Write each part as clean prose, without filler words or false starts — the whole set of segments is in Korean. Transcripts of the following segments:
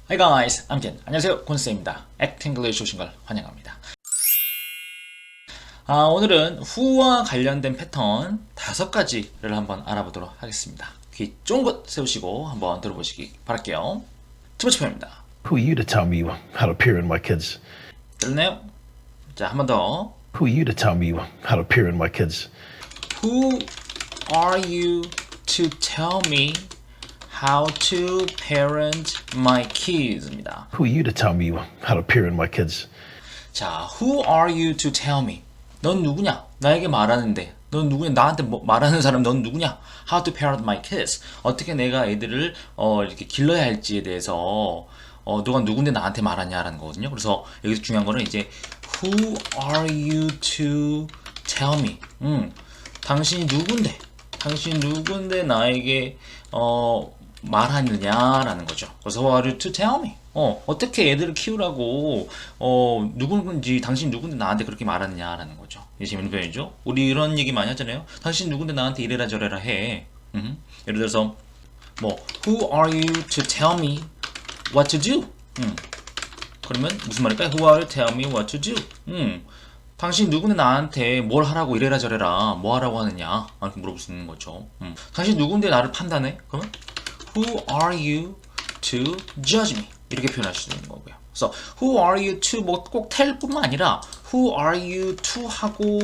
Hi guys, I'm Ken. 안녕하세요, 곤쌤입니다. Act English 오신 걸 환영합니다. 오늘은 who와 관련된 패턴 5가지를 한번 알아보도록 하겠습니다. 귀 쫑긋 세우시고 한번 들어보시기 바랄게요. 첫 번째 표현입니다. Who are you to tell me how to parent my kids? 들렸나요? 자, 한 번 더. Who are you to tell me how to parent my kids? Who are you to tell me how to parent my kids입니다. Who are you to tell me how to parent my kids? 자, who are you to tell me? 넌 누구냐? 나에게 말하는데. 넌 누구냐? 나한테 말하는 사람 넌 누구냐? How to parent my kids. 어떻게 내가 애들을 이렇게 길러야 할지에 대해서 너가 누군데 나한테 말하냐라는 거거든요. 그래서 여기서 중요한 거는 이제 who are you to tell me? 당신이 누군데? 당신이 누군데 나에게 말하느냐라는 거죠. 그래서 who are you to tell me? 어떻게 애들을 키우라고 누군지 당신 누군데 나한테 그렇게 말하느냐라는 거죠. 이게 재밌는 표현이죠. 우리 이런 얘기 많이 하잖아요. 당신 누군데 나한테 이래라 저래라 해. 예를 들어서 뭐 who are you to tell me what to do? 그러면 무슨 말일까요? Who are you to tell me what to do? 당신 누군데 나한테 뭘 하라고 이래라 저래라 뭐 하라고 하느냐 이렇게 물어볼 수 있는 거죠. 당신 누군데 나를 판단해? 그러면 Who are you to judge me? 이렇게 표현할 수 있는 거고요. 그래서 Who are you to 뭐 꼭 tell 뿐만 아니라 Who are you to 하고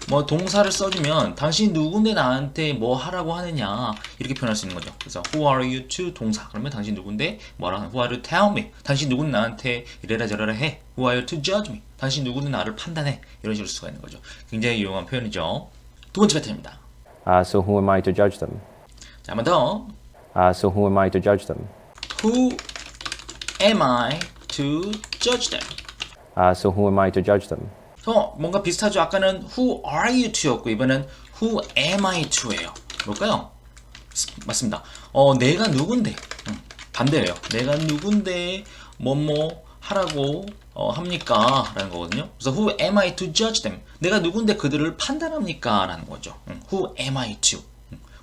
뭐 동사를 써주면 당신 누군데 나한테 뭐 하라고 하느냐 이렇게 표현할 수 있는 거죠. 그래서 Who are you to 동사 그러면 당신 누군데 뭐라 하는 Who are you to tell me? 당신 누군데 나한테 이래라 저래라 해. Who are you to judge me? 당신 누군데 나를 판단해. 이런 식으로 수가 있는 거죠. 굉장히 유용한 표현이죠. 두 번째 패턴입니다. So who am I to judge them? 자, 한 번 더. So who am I to judge them? Who am I to judge them? So who am I to judge them? 뭔가 비슷하죠. 아까는 who are you to였고 이번엔 who am I to예요. 뭘까요? 맞습니다. 내가 누군데? 반대예요. 내가 누군데 뭐뭐 하라고 합니까? 라는 거거든요. 그래서 who am I to judge them? 내가 누군데 그들을 판단합니까? 라는 거죠. who am I to?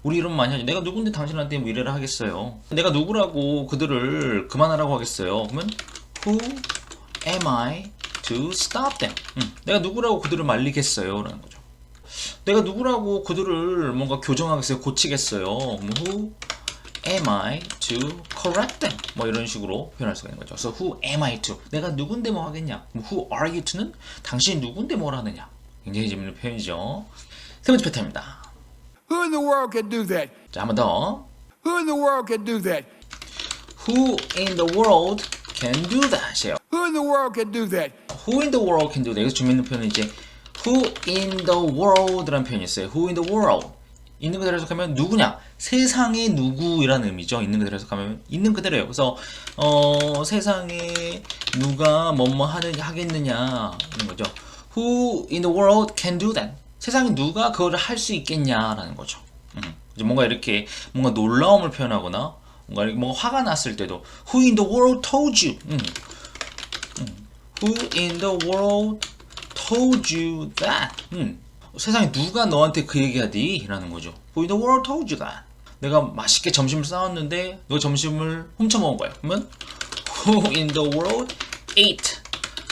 우리 이런 많이 하죠. 내가 누군데 당신한테 뭐 이래라 하겠어요. 내가 누구라고 그들을 그만하라고 하겠어요. 그러면 who am I to stop them? 내가 누구라고 그들을 말리겠어요? 라는 거죠. 내가 누구라고 그들을 뭔가 교정하겠어요? 고치겠어요? who am I to correct them? 뭐 이런 식으로 표현할 수가 있는 거죠. 그래서 who am I to? 내가 누군데 뭐 하겠냐? who are you to는 당신이 누군데 뭘 하느냐? 굉장히 재밌는 표현이죠. 세 번째 패턴입니다. Who in the world can do that? 자, 한 번 더. Who in the world can do that? Who in the world can do that? 이에요. Who in the world can do that? Who in the world can do that? 여기서 재밌는 표현은 이제 Who in the world라는 표현이 있어요. Who in the world. 있는 그대로 해석하면 누구냐? 세상의 누구이라는 의미죠. 있는 그대로 해석하면 있는 그대로예요. 그래서 세상에 누가 뭐뭐 하겠느냐 이런 거죠. Who in the world can do that? 세상에 누가 그거를 할 수 있겠냐라는 거죠. 이제 뭔가 이렇게 뭔가 놀라움을 표현하거나 뭔가 화가 났을 때도 Who in the world told you? Who in the world told you that? 세상에 누가 너한테 그 얘기하디? 라는 거죠. Who in the world told you that? 내가 맛있게 점심을 싸왔는데 너 점심을 훔쳐먹은 거야. 그러면 Who in the world ate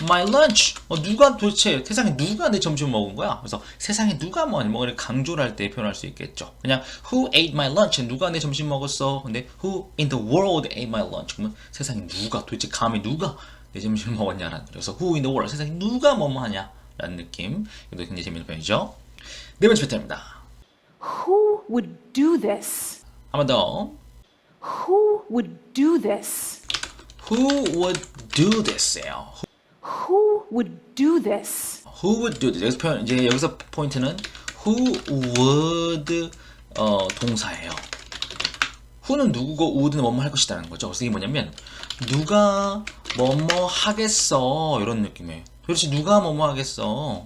my lunch? 누가 도대체 세상에 누가 내 점심을 먹은 거야? 그래서 세상에 누가 뭐를 강조를 할 때 표현할 수 있겠죠. 그냥 Who ate my lunch? 누가 내 점심 먹었어? 근데 Who in the world ate my lunch? 그러면 세상에 누가 도대체 감히 누가 내 점심을 먹었냐라는 거죠. 그래서 Who in the world? 세상에 누가 뭐뭐 하냐? 라는 느낌. 이것도 굉장히 재밌는 표현이죠. 네 번째 패턴입니다. Who would do this? 한 번 더. Who would do this? Who would do this예요. Who would do this? Who would do this? 여기서 포인트는 who would 동사예요. who는 누구고 would는 뭐뭐 할 것이라는 거죠. 그래서 이게 뭐냐면 누가 뭐뭐 하겠어 이런 느낌이에요. 도대체 누가 뭐뭐 하겠어?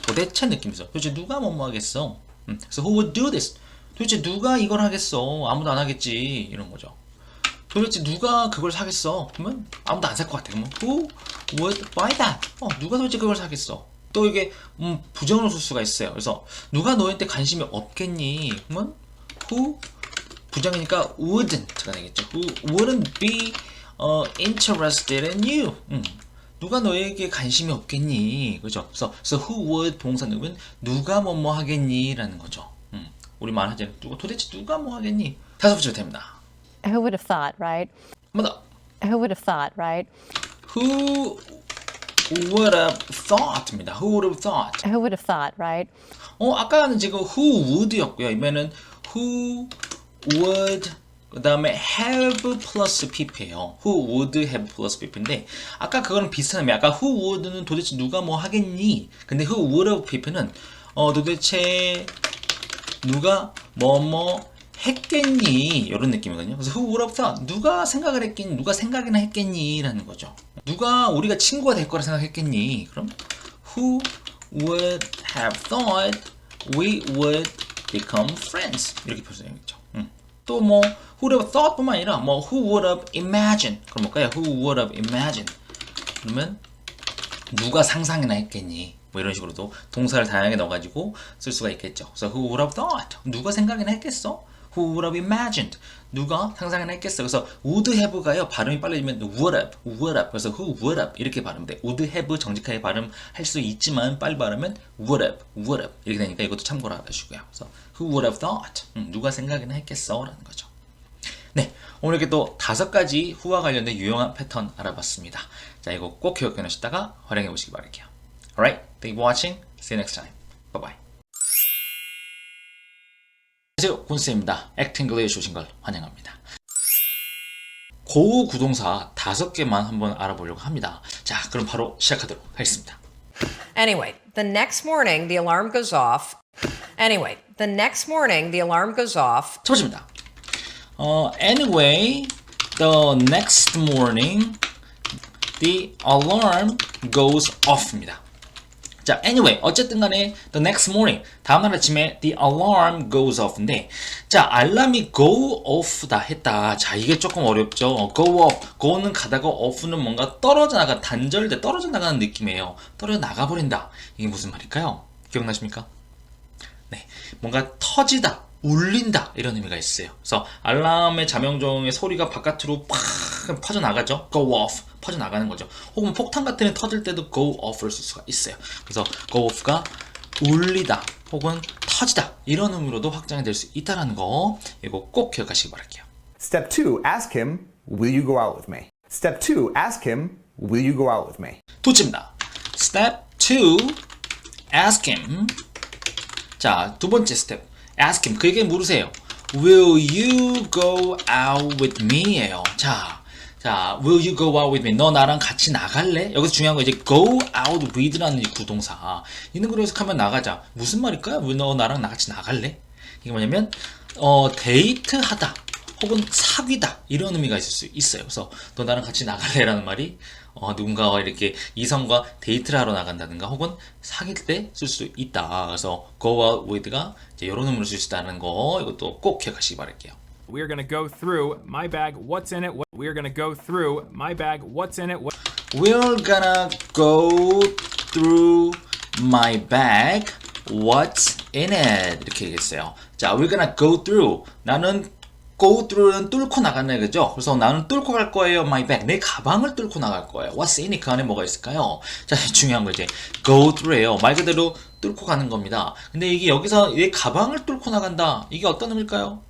도대체 느낌이죠. 도대체 누가 뭐뭐 하겠어? 그래서 who would do this? 도대체 누가 이걸 하겠어? 아무도 안 하겠지 이런 거죠. 도대체 누가 그걸 사겠어? 그러면 아무도 안 살 것 같아. 그러면 who would buy that? 누가 도대체 그걸 사겠어? 또 이게 부정을 쓸 수가 있어요. 그래서 누가 너한테 관심이 없겠니? 그러면 who 부정이니까 wouldn't가 되겠죠. Who wouldn't be interested in you. 누가 너에게 관심이 없겠니? 그죠? 그래서 who would 동사 넣으면 누가 뭐뭐 하겠니? 라는 거죠. 우리 말하자면 도대체 누가 뭐 하겠니? 다섯 번째 됩니다. Who would have thought, right? 한 번 더. Who would have thought, right? Who would have thought입니다. Who would have thought. Who would have thought, right? 아까는 지금 who would였고요. 이번에는 who would 그 다음에 have 플러스 pp예요. Who would have 플러스 pp인데 아까 그거랑 비슷하면 아까 who would는 도대체 누가 뭐 하겠니? 근데 who would have pp는 도대체 누가 뭐뭐 했겠니? 이런 느낌이거든요. 그래서 who would have thought 누가 생각을 했겠니? 누가 생각이나 했겠니? 라는 거죠. 누가 우리가 친구가 될 거라 생각했겠니? 그럼 who would have thought we would become friends 이렇게 표현해야겠죠. 또 뭐 who would have thought 뿐만 아니라 뭐 who would have imagined 그럼 뭘까요? who would have imagined 그러면 누가 상상이나 했겠니? 뭐 이런 식으로도 동사를 다양하게 넣어가지고 쓸 수가 있겠죠. 그래서 who would have thought 누가 생각이나 했겠어? Who would have imagined 누가 상상이나 했겠어? 그래서 would have가요 발음이 빨라지면 would have 그래서 who would have 이렇게 발음돼. would have 정직하게 발음할 수 있지만 빨리 발음하면 would have 이렇게 되니까 이것도 참고를 하시고요. 그래서 who would have thought 누가 생각이나 했겠어? 라는 거죠. 네, 오늘 이렇게 또 5가지 who와 관련된 유용한 패턴 알아봤습니다. 자, 이거 꼭 기억해 놓으시다가 활용해 보시기 바랄게요. Alright, thank you for watching. See you next time. Bye bye. 안녕하세요, 군쌤입니다. Act English 오신 걸 환영합니다. 고우 구동사 5개만 한번 알아보려고 합니다. 자, 그럼 바로 시작하도록 하겠습니다. Anyway, the next morning the alarm goes off. Anyway, the next morning the alarm goes off. 첫 번째입니다. Anyway, the next morning the alarm goes off입니다. 자, anyway, 어쨌든 간에 the next morning, 다음날 아침에 the alarm goes off인데 자, 알람이 go off다 했다. 자, 이게 조금 어렵죠. go off, go는 가다가 off는 뭔가 떨어져 나가, 단절돼 떨어져 나가는 느낌이에요. 떨어져 나가버린다. 이게 무슨 말일까요? 기억나십니까? 네, 뭔가 터지다, 울린다 이런 의미가 있어요. 그래서 알람의 자명종의 소리가 바깥으로 팍 퍼져나가죠. go off, 퍼져나가는 거죠. 혹은 폭탄 같은 애 터질 때도 go off를 쓸 수가 있어요. 그래서 go off가 울리다 혹은 터지다 이런 의미로도 확장이 될 수 있다는 거 이거 꼭 기억하시기 바랄게요. Step 2, ask him, will you go out with me? Step 2, ask him, will you go out with me? 도치입니다. Step 2, ask him. 자, 두 번째 스텝. ask him. 그에게 물으세요. Will you go out with me? 예요. 자, will you go out with me? 너 나랑 같이 나갈래? 여기서 중요한 거 이제 go out with라는 이 구동사. 있는 그로 해석하면 나가자. 무슨 말일까요? 왜 너 나랑 같이 나갈래? 이게 뭐냐면 데이트하다 혹은 사귀다 이런 의미가 있을 수 있어요. 그래서 너 나랑 같이 나갈래라는 말이 누군가와 이렇게 이성과 데이트를 하러 나간다든가 혹은 사귈 때 쓸 수 있다. 그래서 go out with가 이제 이런 의미로 쓸 수 있다는 거 이것도 꼭 기억하시기 바랄게요. We're gonna go through my bag, what's in it. We're gonna go through my bag, what's in it. We're gonna go through my bag, what's in it. 이렇게 얘기했어요. 자, we're gonna go through. 나는 go through는 뚫고 나가는 거죠. 그래서 나는 뚫고 갈 거예요. My bag. 내 가방을 뚫고 나갈 거예요. What's in it? 그 안에 뭐가 있을까요? 자, 중요한 거 이제 go through예요. 말 그대로 뚫고 가는 겁니다. 근데 이게 여기서 내 가방을 뚫고 나간다. 이게 어떤 의미일까요?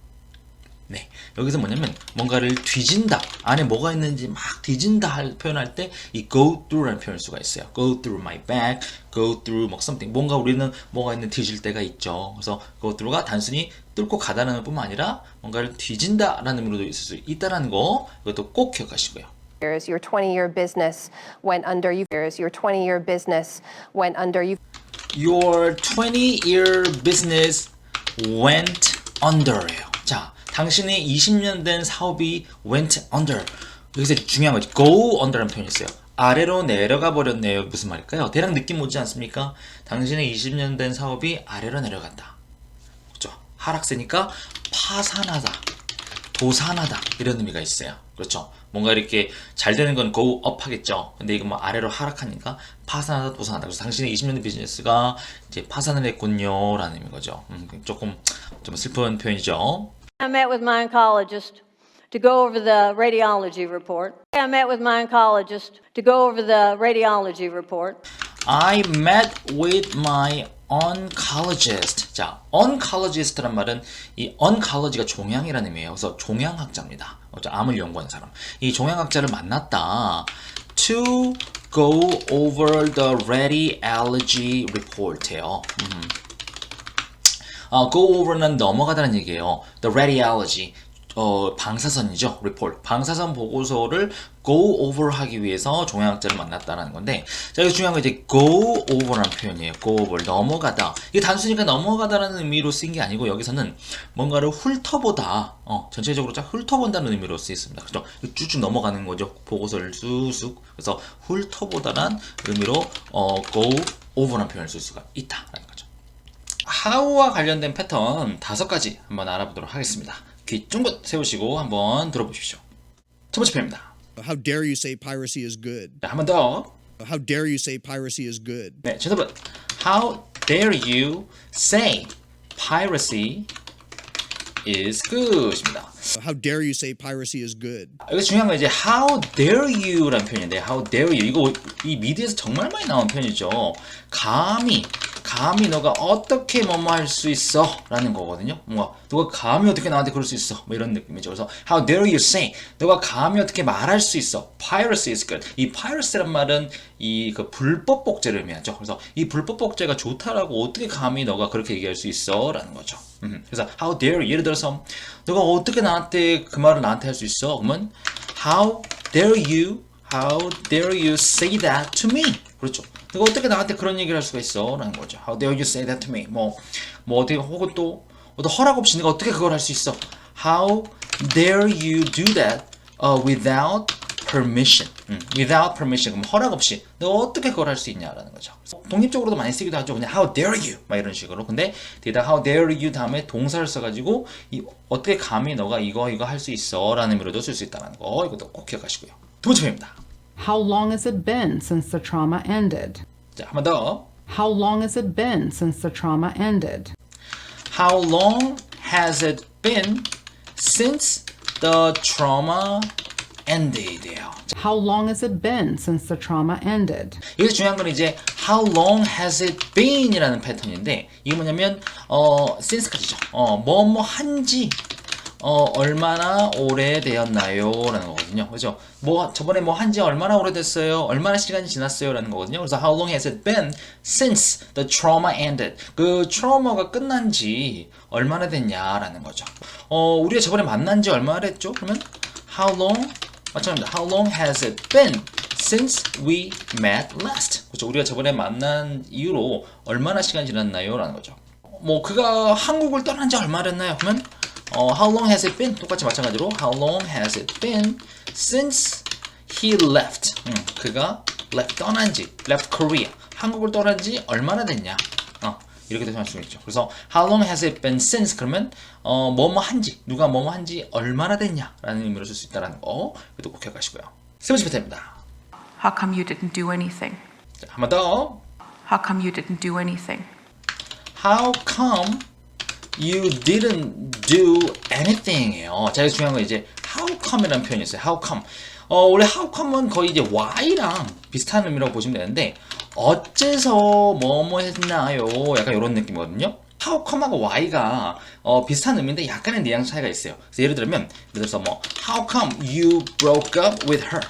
네, 여기서 뭐냐면 뭔가를 뒤진다. 안에 뭐가 있는지 막 뒤진다 표현할 때 이 go through라는 표현을 수가 있어요. Go through my bag, go through 뭐 something. 뭔가 우리는 뭐가 있는 뒤질 때가 있죠. 그래서 go through가 단순히 뚫고 가다는 뿐만 아니라 뭔가를 뒤진다라는 의미로도 있을 수 있다는 거 이것도 꼭 기억하시고요. Years, your 20-year business went under. Your 20-year business went under. Your 20-year business went under예요. 자, 당신의 20년 된 사업이 went under. 여기서 중요한 거지. go under라는 표현이 있어요. 아래로 내려가 버렸네요. 무슨 말일까요? 대략 느낌 오지 않습니까? 당신의 20년 된 사업이 아래로 내려간다. 그렇죠? 하락세니까 파산하다, 도산하다 이런 의미가 있어요. 그렇죠? 뭔가 이렇게 잘 되는 건 go up 하겠죠. 근데 이거 뭐 아래로 하락하니까 파산하다, 도산하다. 그래서 당신의 20년 된 비즈니스가 이제 파산을 했군요. 라는 의미인 거죠. 조금 좀 슬픈 표현이죠. I met with my oncologist to go over the radiology report. I met with my oncologist to go over the radiology report. I met with my oncologist. 자, oncologist란 말은 이 oncology가 종양이라는 의미예요. 그래서 종양학자입니다. 암을 연구하는 사람. 이 종양학자를 만났다. To go over the radiology report예요. go over는 넘어가다는 얘기예요. The radiology. 방사선이죠. report. 방사선 보고서를 go over 하기 위해서 종양학자를 만났다는 건데, 자, 여기 중요한 건 이제 go over라는 표현이에요. go over. 넘어가다. 이게 단순히가 넘어가다라는 의미로 쓰인 게 아니고, 여기서는 뭔가를 훑어보다, 전체적으로 쫙 훑어본다는 의미로 쓰였습니다. 그죠? 쭉쭉 넘어가는 거죠. 보고서를 쑥쑥. 그래서 훑어보다란 의미로, go over라는 표현을 쓸 수가 있다라는 거죠. how와 관련된 패턴 5가지 한번 알아보도록 하겠습니다. 귀 쫑긋 세우시고 한번 들어보십시오. 첫 번째 표현입니다. How dare you say piracy is good? 한 번 더. How dare you say piracy is good? 네, 정답은 How dare you say piracy is good입니다. How dare you say piracy is good? 여기 중요한 건 이제 How dare you라는 표현인데, How dare you 이거 이 미드에서 정말 많이 나온 표현이죠. 감히 너가 어떻게 뭐뭐 할 수 있어 라는 거거든요. 뭔가 너가 감히 어떻게 나한테 그럴 수 있어 뭐 이런 느낌이죠. 그래서 How dare you say, 너가 감히 어떻게 말할 수 있어. Piracy is good. 이 piracy란 말은 이 그 불법 복제를 의미하죠. 그래서 이 불법 복제가 좋다라고 어떻게 감히 너가 그렇게 얘기할 수 있어 라는 거죠. 그래서 How dare you, 예를 들어서 너가 어떻게 나한테 그 말을 나한테 할 수 있어? 그러면 How dare you say that to me? 그렇죠. 너가 어떻게 나한테 그런 얘기를 할 수가 있어? 라는 거죠. How dare you say that to me? 뭐 어떻게, 혹은 또 허락 없이 네가 어떻게 그걸 할 수 있어? How dare you do that without permission? Without permission. 그럼 허락 없이 너가 어떻게 그걸 할 수 있냐라는 거죠. 독립적으로도 많이 쓰기도 하죠. 그냥 How dare you? 막 이런 식으로. 근데 뒤에다 How dare you 다음에 동사를 써가지고 어떻게 감히 너가 이거 할 수 있어? 라는 의미로도 쓸 수 있다는 거. 이것도 꼭 기억하시고요. 두 번째 표현입니다. How long has it been since the trauma ended? 자, 한 번 더. How long has it been since the trauma ended? How long has it been since the trauma ended예요. How long has it been since the trauma ended? 여기서 중요한 건 이제 How long has it been 이라는 패턴인데, 이게 뭐냐면 since까지죠. 뭐뭐 한지 얼마나 오래되었나요? 라는 거거든요. 그죠? 저번에 한지 얼마나 오래됐어요? 얼마나 시간이 지났어요? 라는 거거든요. 그래서 How long has it been since the trauma ended? 그 트라우마가 끝난 지 얼마나 됐냐라는 거죠. 우리가 저번에 만난 지 얼마나 됐죠? 그러면 How long? 마찬가지입니다. How long has it been since we met last? 그렇죠? 우리가 저번에 만난 이후로 얼마나 시간이 지났나요? 라는 거죠. 그가 한국을 떠난 지 얼마나 됐나요? 그러면 How long has it been? 똑같이 마찬가지로 How long has it been since he left? 그가 떠난 지, left Korea. 한국을 떠난 지 얼마나 됐냐? 이렇게 대신할 수 있죠. 그래서 How long has it been since? 그러면 뭐뭐 한지, 누가 뭐뭐 한지 얼마나 됐냐? 라는 의미로 쓸 수 있다는 거. 이것도 꼭 기억하시고요. 세 번째 패턴입니다. How come you didn't do anything? 자, 한 번 더. How come you didn't do anything? How come you didn't do anything이에요. 자, 여기서 중요한 건 이제 how come이라는 표현이 있어요. How come. 원래 how come은 거의 이제 why랑 비슷한 의미라고 보시면 되는데, 어째서 뭐뭐 했나요? 약간 이런 느낌이거든요. How come하고 why가 비슷한 의미인데 약간의 뉘앙스 차이가 있어요. 그래서 예를 들어서 How come you broke up with her?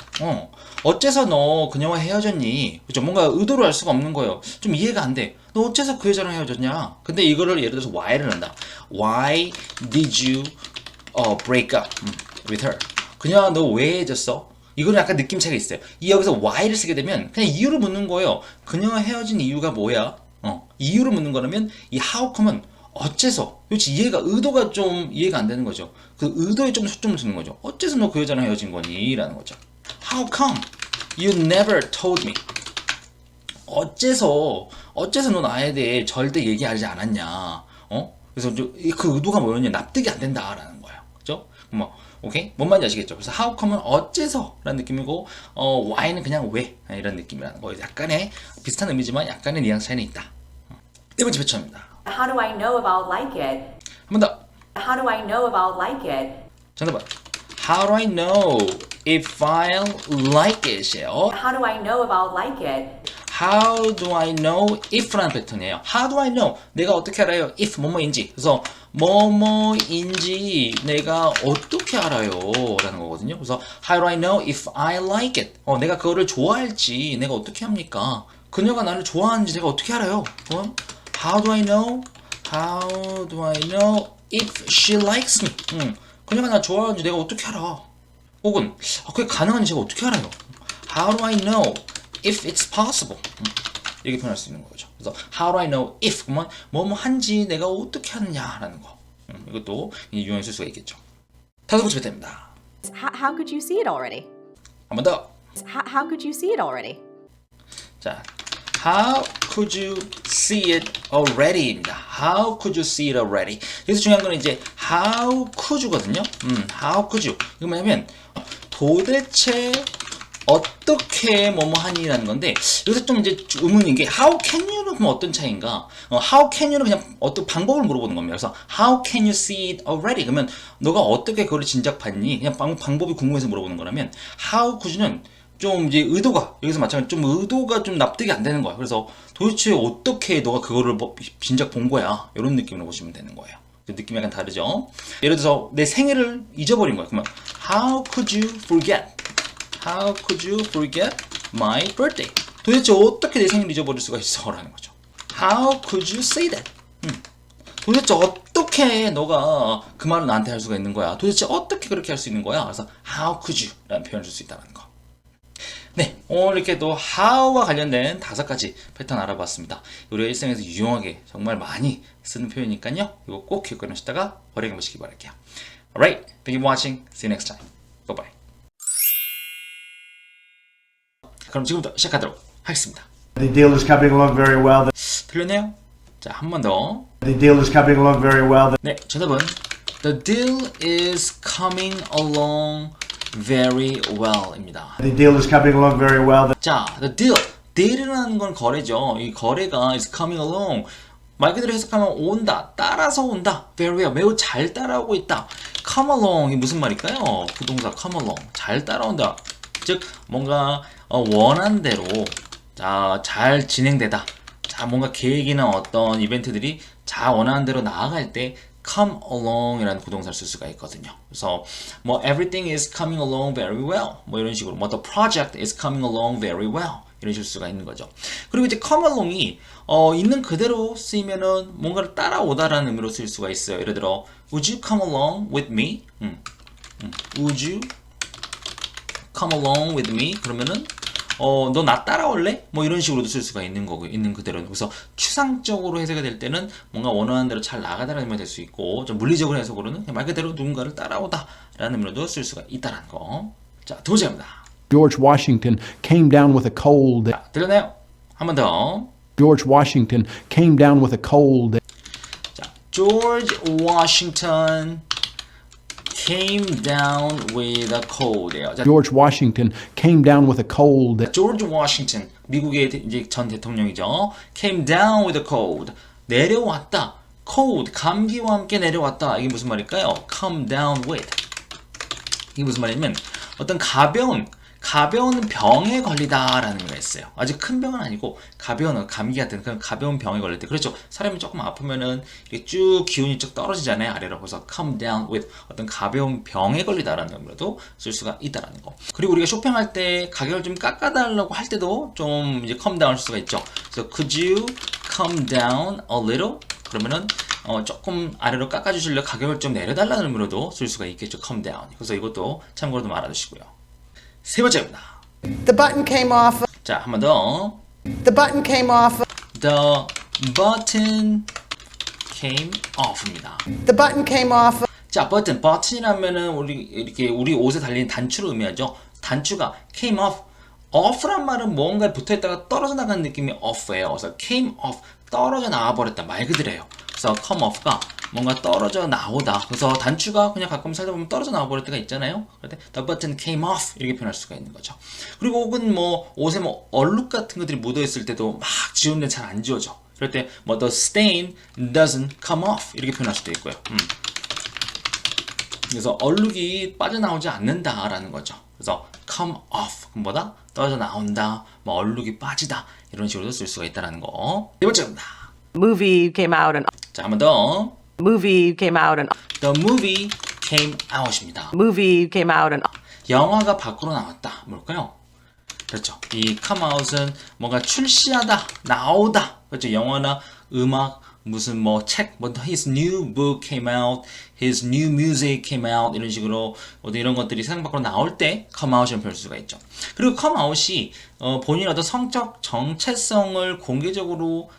어째서 너 그녀와 헤어졌니? 그죠? 뭔가 의도를 알 수가 없는 거예요. 좀 이해가 안 돼. 너 어째서 그 여자랑 헤어졌냐? 근데 이거를 예를 들어서 why를 한다. Why did you break up with her? 그녀와 너 왜 헤어졌어? 이거는 약간 느낌 차이가 있어요. 여기서 why를 쓰게 되면 그냥 이유를 묻는 거예요. 그녀와 헤어진 이유가 뭐야? 이유를 묻는 거라면 이 how come은 어째서? 솔직히 의도가 좀 이해가 안 되는 거죠. 그 의도에 좀 초점을 두는 거죠. 어째서 너 그 여자랑 헤어진 거니? 라는 거죠. How come you never told me? 어째서 너 나에 대해 절대 얘기하지 않았냐? 그래서 그 의도가 뭐였냐? 납득이 안 된다라는 거예요. 그죠? 오케이? 뭔 말인지 아시겠죠? 그래서 how come은 어째서 라는 느낌이고, why는 그냥 왜 이런 느낌이라는 거예요. 약간의 비슷한 의미지만 약간의 뉘앙스 차이는 있다. 네 번째 패턴입니다. How do I know about like it? 한 번 더. How do I know about like it? 정답은 How do I know if I'll like it이에요. How do I know if I'll like it? How do I know if라는 패턴이에요. How do I know? 내가 어떻게 알아요? if 뭐뭐인지. 그래서 뭐뭐인지 내가 어떻게 알아요? 라는 거거든요. 그래서 How do I know if I like it? 내가 그거를 좋아할지 내가 어떻게 합니까? 그녀가 나를 좋아하는지 내가 어떻게 알아요? How do I know? How do I know if she likes me? 그녀가 나 좋아하는지 내가 어떻게 알아? 혹은 그게 가능한지 제가 어떻게 알아요? How do I know if it's possible? 이렇게 표현할 수 있는 거죠. 그래서 How do I know if? 그러면 뭐뭐 한지 내가 어떻게 하느냐라는 거. 이것도 유용히 쓸 수가 있겠죠. 다섯 번째 패턴입니다. How could you see it already? 한 번 더. How could you see it already? 자, How could you see it already입니다. How could you see it already? 여기서 중요한 건 이제 How could you거든요. How could you? 이거 뭐냐면 도대체 어떻게 뭐뭐 하니라는 건데 여기서 좀 이제 의문인 게 How can you는 그럼 어떤 차이인가? How can you는 그냥 어떤 방법을 물어보는 겁니다. 그래서 How can you see it already? 그러면 너가 어떻게 그걸 진작 봤니? 그냥 방법이 궁금해서 물어보는 거라면 How could you는 좀 이제 의도가 여기서 마찬가지로 좀 의도가 좀 납득이 안 되는 거야. 그래서 도대체 어떻게 너가 그거를 진작 본 거야? 이런 느낌으로 보시면 되는 거예요. 느낌이 약간 다르죠? 예를 들어서 내 생일을 잊어버린 거야. 그러면 How could you forget? How could you forget my birthday? 도대체 어떻게 내 생일을 잊어버릴 수가 있어? 라는 거죠. How could you say that? 도대체 어떻게 너가 그 말을 나한테 할 수가 있는 거야? 도대체 어떻게 그렇게 할 수 있는 거야? 그래서 How could you? 라는 표현을 쓸 수 있다는 거. 네, 오늘 이렇게 또 how와 관련된 5가지 패턴 알아봤습니다. 우리가 일상에서 유용하게 정말 많이 쓰는 표현이니까요. 이거 꼭 기억해 놓으시다가 활용해 보시기 바랄게요. Alright, thank you for watching. See you next time. Bye bye. 그럼 지금부터 시작하도록 하겠습니다. The deal is coming along very well. 들렸나요? 자, 한 번 더. The deal is coming along very well. 네, 정답은 The deal is coming along very well입니다. The deal is coming along very well. 자, the deal. deal이라는 건 거래죠. 이 거래가 is coming along. 말 그대로 해석하면 온다, 따라서 온다. very well, 매우 잘 따라오고 있다. come along이 무슨 말일까요? 부동사 come along, 잘 따라온다. 즉 뭔가 원한 대로 잘 진행되다. 자, 뭔가 계획이나 어떤 이벤트들이 잘 원하는 대로 나아갈 때 come along이라는 부동사를 쓸 수가 있거든요. 그래서 뭐 everything is coming along very well 뭐 이런 식으로 뭐 the project is coming along very well 이런 식으로 쓸 수가 있는 거죠. 그리고 이제 come along이 있는 그대로 쓰이면은 뭔가를 따라오다라는 의미로 쓸 수가 있어요. 예를 들어 would you come along with me? would you come along with me? 그러면은 너 나 따라올래? 뭐 이런 식으로도 쓸 수가 있는 거고 있는 그대로. 그래서 추상적으로 해석이 될 때는 뭔가 원하는 대로 잘 나가다라는 의미가 될 수 있고 좀 물리적으로 해석으로는 말 그대로 누군가를 따라오다라는 의미로도 쓸 수가 있다라는 거. 자, 두 번째입니다. George Washington came down with a cold. 자, 들렸나요? 한 번 더. George Washington came down with a cold. 자, George Washington came down with a cold예요. 자, George Washington came down with a cold. George Washington, 미국의 이제 전 대통령이죠. came down with a cold. 내려왔다. cold, 감기와 함께 내려왔다. 이게 무슨 말일까요? come down with. 이게 무슨 말이냐면 어떤 가벼운 병에 걸리다라는 의미가 있어요. 아주 큰 병은 아니고 가벼운 감기 같은 그런 가벼운 병에 걸릴 때 그렇죠. 사람이 조금 아프면은 이렇게 쭉 기운이 쭉 떨어지잖아요. 아래로. 그래서 come down with 어떤 가벼운 병에 걸리다라는 의미로도 쓸 수가 있다라는 거. 그리고 우리가 쇼핑할 때 가격을 좀 깎아달라고 할 때도 좀 이제 come down 할 수가 있죠. 그래서 could you come down a little? 그러면은 조금 아래로 깎아주실래요? 가격을 좀 내려달라는 의미로도 쓸 수가 있겠죠. come down. 그래서 이것도 참고로 좀 알아두시고요. 세 번째입니다. The button came off. 자, 한 번 더. The button came off. The button came off입니다. The button came off. 자, button이라면은 우리 옷에 달린 단추를 의미하죠. 단추가 came off. off란 말은 뭔가에 붙어있다가 떨어져 나가는 느낌이 off예요. 그래서 came off, 떨어져 나와버렸다. 말 그대로예요. 그래서 come off가 뭔가 떨어져 나오다. 그래서 단추가 그냥 가끔 살다 보면 떨어져 나와버릴 때가 있잖아요. 그럴 때 the button came off 이렇게 표현할 수가 있는 거죠. 그리고 혹은 뭐 옷에 뭐 얼룩 같은 것들이 묻어있을 때도 막 지우는데 잘 안 지워져. 그럴 때 뭐 the stain doesn't come off 이렇게 표현할 수도 있고요. 그래서 얼룩이 빠져나오지 않는다라는 거죠. 그래서 come off, 뭐다? 떨어져 나온다, 뭐 얼룩이 빠지다 이런 식으로도 쓸 수가 있다는 거. 네 번째입니다. Movie came out and 자, 한 번 더. movie came out and The movie came out입니다. movie came out and 영화가 밖으로 나왔다. 뭘까요? 그렇죠. 이 come out은 뭔가 출시하다, 나오다. 그렇죠. 영화나 음악, 무슨 뭐 책, 뭐 his new book came out, his new music came out 이런 식으로 어떤 이런 것들이 세상 밖으로 나올 때 come out이라는 표현을 쓸 수가 있죠. 그리고 come out이 본인의 어떤 성적 정체성을 공개적으로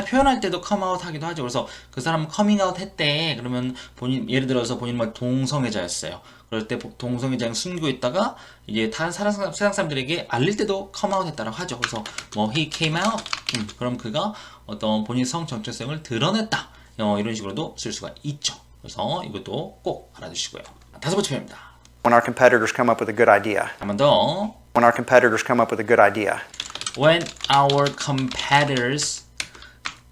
표현할 때도 come out 하기도 하죠. 그래서 그 사람은 coming out 했대. 그러면 본인 예를 들어서 본인은 뭐 동성애자였어요. 그럴 때 동성애자를 숨기고 있다가 이제 다른 세상 사람들에게 알릴 때도 come out 했다라고 하죠. 그래서 뭐 he came out, 그럼 그가 어떤 본인 성 정체성을 드러냈다. 이런 식으로도 쓸 수가 있죠. 그래서 이것도 꼭 알아두시고요. 다섯 번째 표현입니다. When our competitors come up with a good idea. 한 번 더. When our competitors come up with a good idea. When our competitors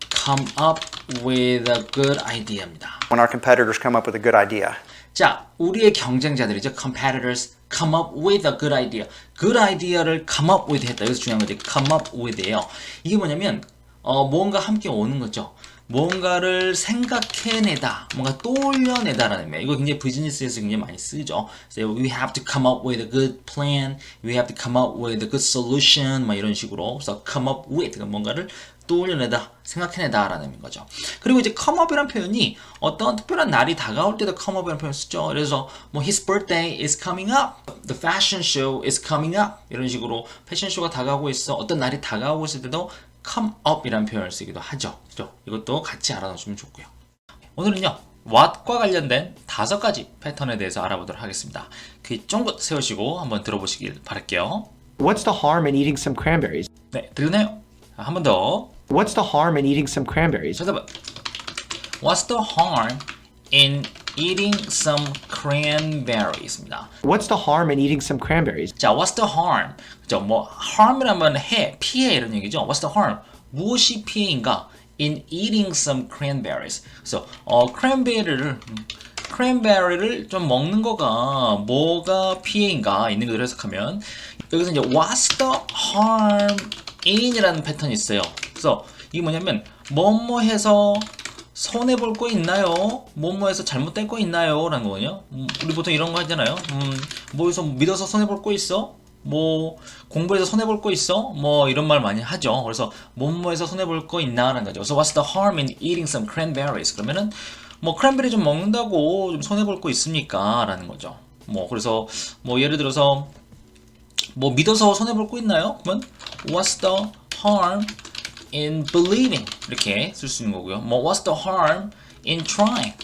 come up with a good idea입니다. When our competitors come up with a good idea. 자, 우리의 경쟁자들이죠. competitors come up with a good idea. good idea를 come up with 했다. 여기서 중요한 거지. come up with예요. 이게 뭐냐면 뭔가 함께 오는 거죠. 뭔가를 생각해내다, 뭔가 떠올려내다라는 의미예요. 이거 굉장히 비즈니스에서 굉장히 많이 쓰죠. So we have to come up with a good plan, we have to come up with a good solution, 막 이런 식으로. 그래서 come up with, 뭔가를 떠올려내다, 생각해내다라는 의미인 거죠. 그리고 이제 come up이라는 표현이 어떤 특별한 날이 다가올 때도 come up이라는 표현을 쓰죠. 그래서 뭐 his birthday is coming up, the fashion show is coming up 이런 식으로 패션쇼가 다가오고 있어. 어떤 날이 다가오고 있을 때도 come up이라는 표현을 쓰기도 하죠. 그렇죠? 이것도 같이 알아놓으시면 좋고요. 오늘은요, what과 관련된 5가지 패턴에 대해서 알아보도록 하겠습니다. 귀 쫑긋 세우시고 한번 들어보시길 바랄게요. What's the harm in eating some cranberries? 네, 들리나요? 한 번 더. What's the harm in eating some cranberries? 찾아봐. What's the harm in eating some cranberries입니다. What's the harm in eating some cranberries? 자, what's the harm? 그죠? 뭐 harm이라면 해, 피해 이런 얘기죠. What's the harm? 무엇이 피해인가? In eating some cranberries. 그래서 cranberry를 좀 먹는 거가 뭐가 피해인가 있는 그대로 해석하면 여기서 이제 what's the harm in이라는 패턴이 있어요. 그래서 이게 뭐냐면 뭐뭐해서 손해볼 거 있나요? 뭐뭐해서 잘못될 거 있나요? 라는 거거든요. 우리 보통 이런 거 하잖아요. 뭐해서 믿어서 손해볼 거 있어? 뭐 공부해서 손해볼 거 있어? 뭐 이런 말 많이 하죠. 그래서 뭐뭐해서 손해볼 거 있나? 라는 거죠. So what's the harm in eating some cranberries? 그러면은 뭐 크랜베리 좀 먹는다고 좀 손해볼 거 있습니까? 라는 거죠. 뭐 그래서 뭐 예를 들어서 뭐 믿어서 손해볼 거 있나요? 그러면 what's the harm in believing 이렇게 쓸 수 있는 거고요. 뭐 what's the harm in trying?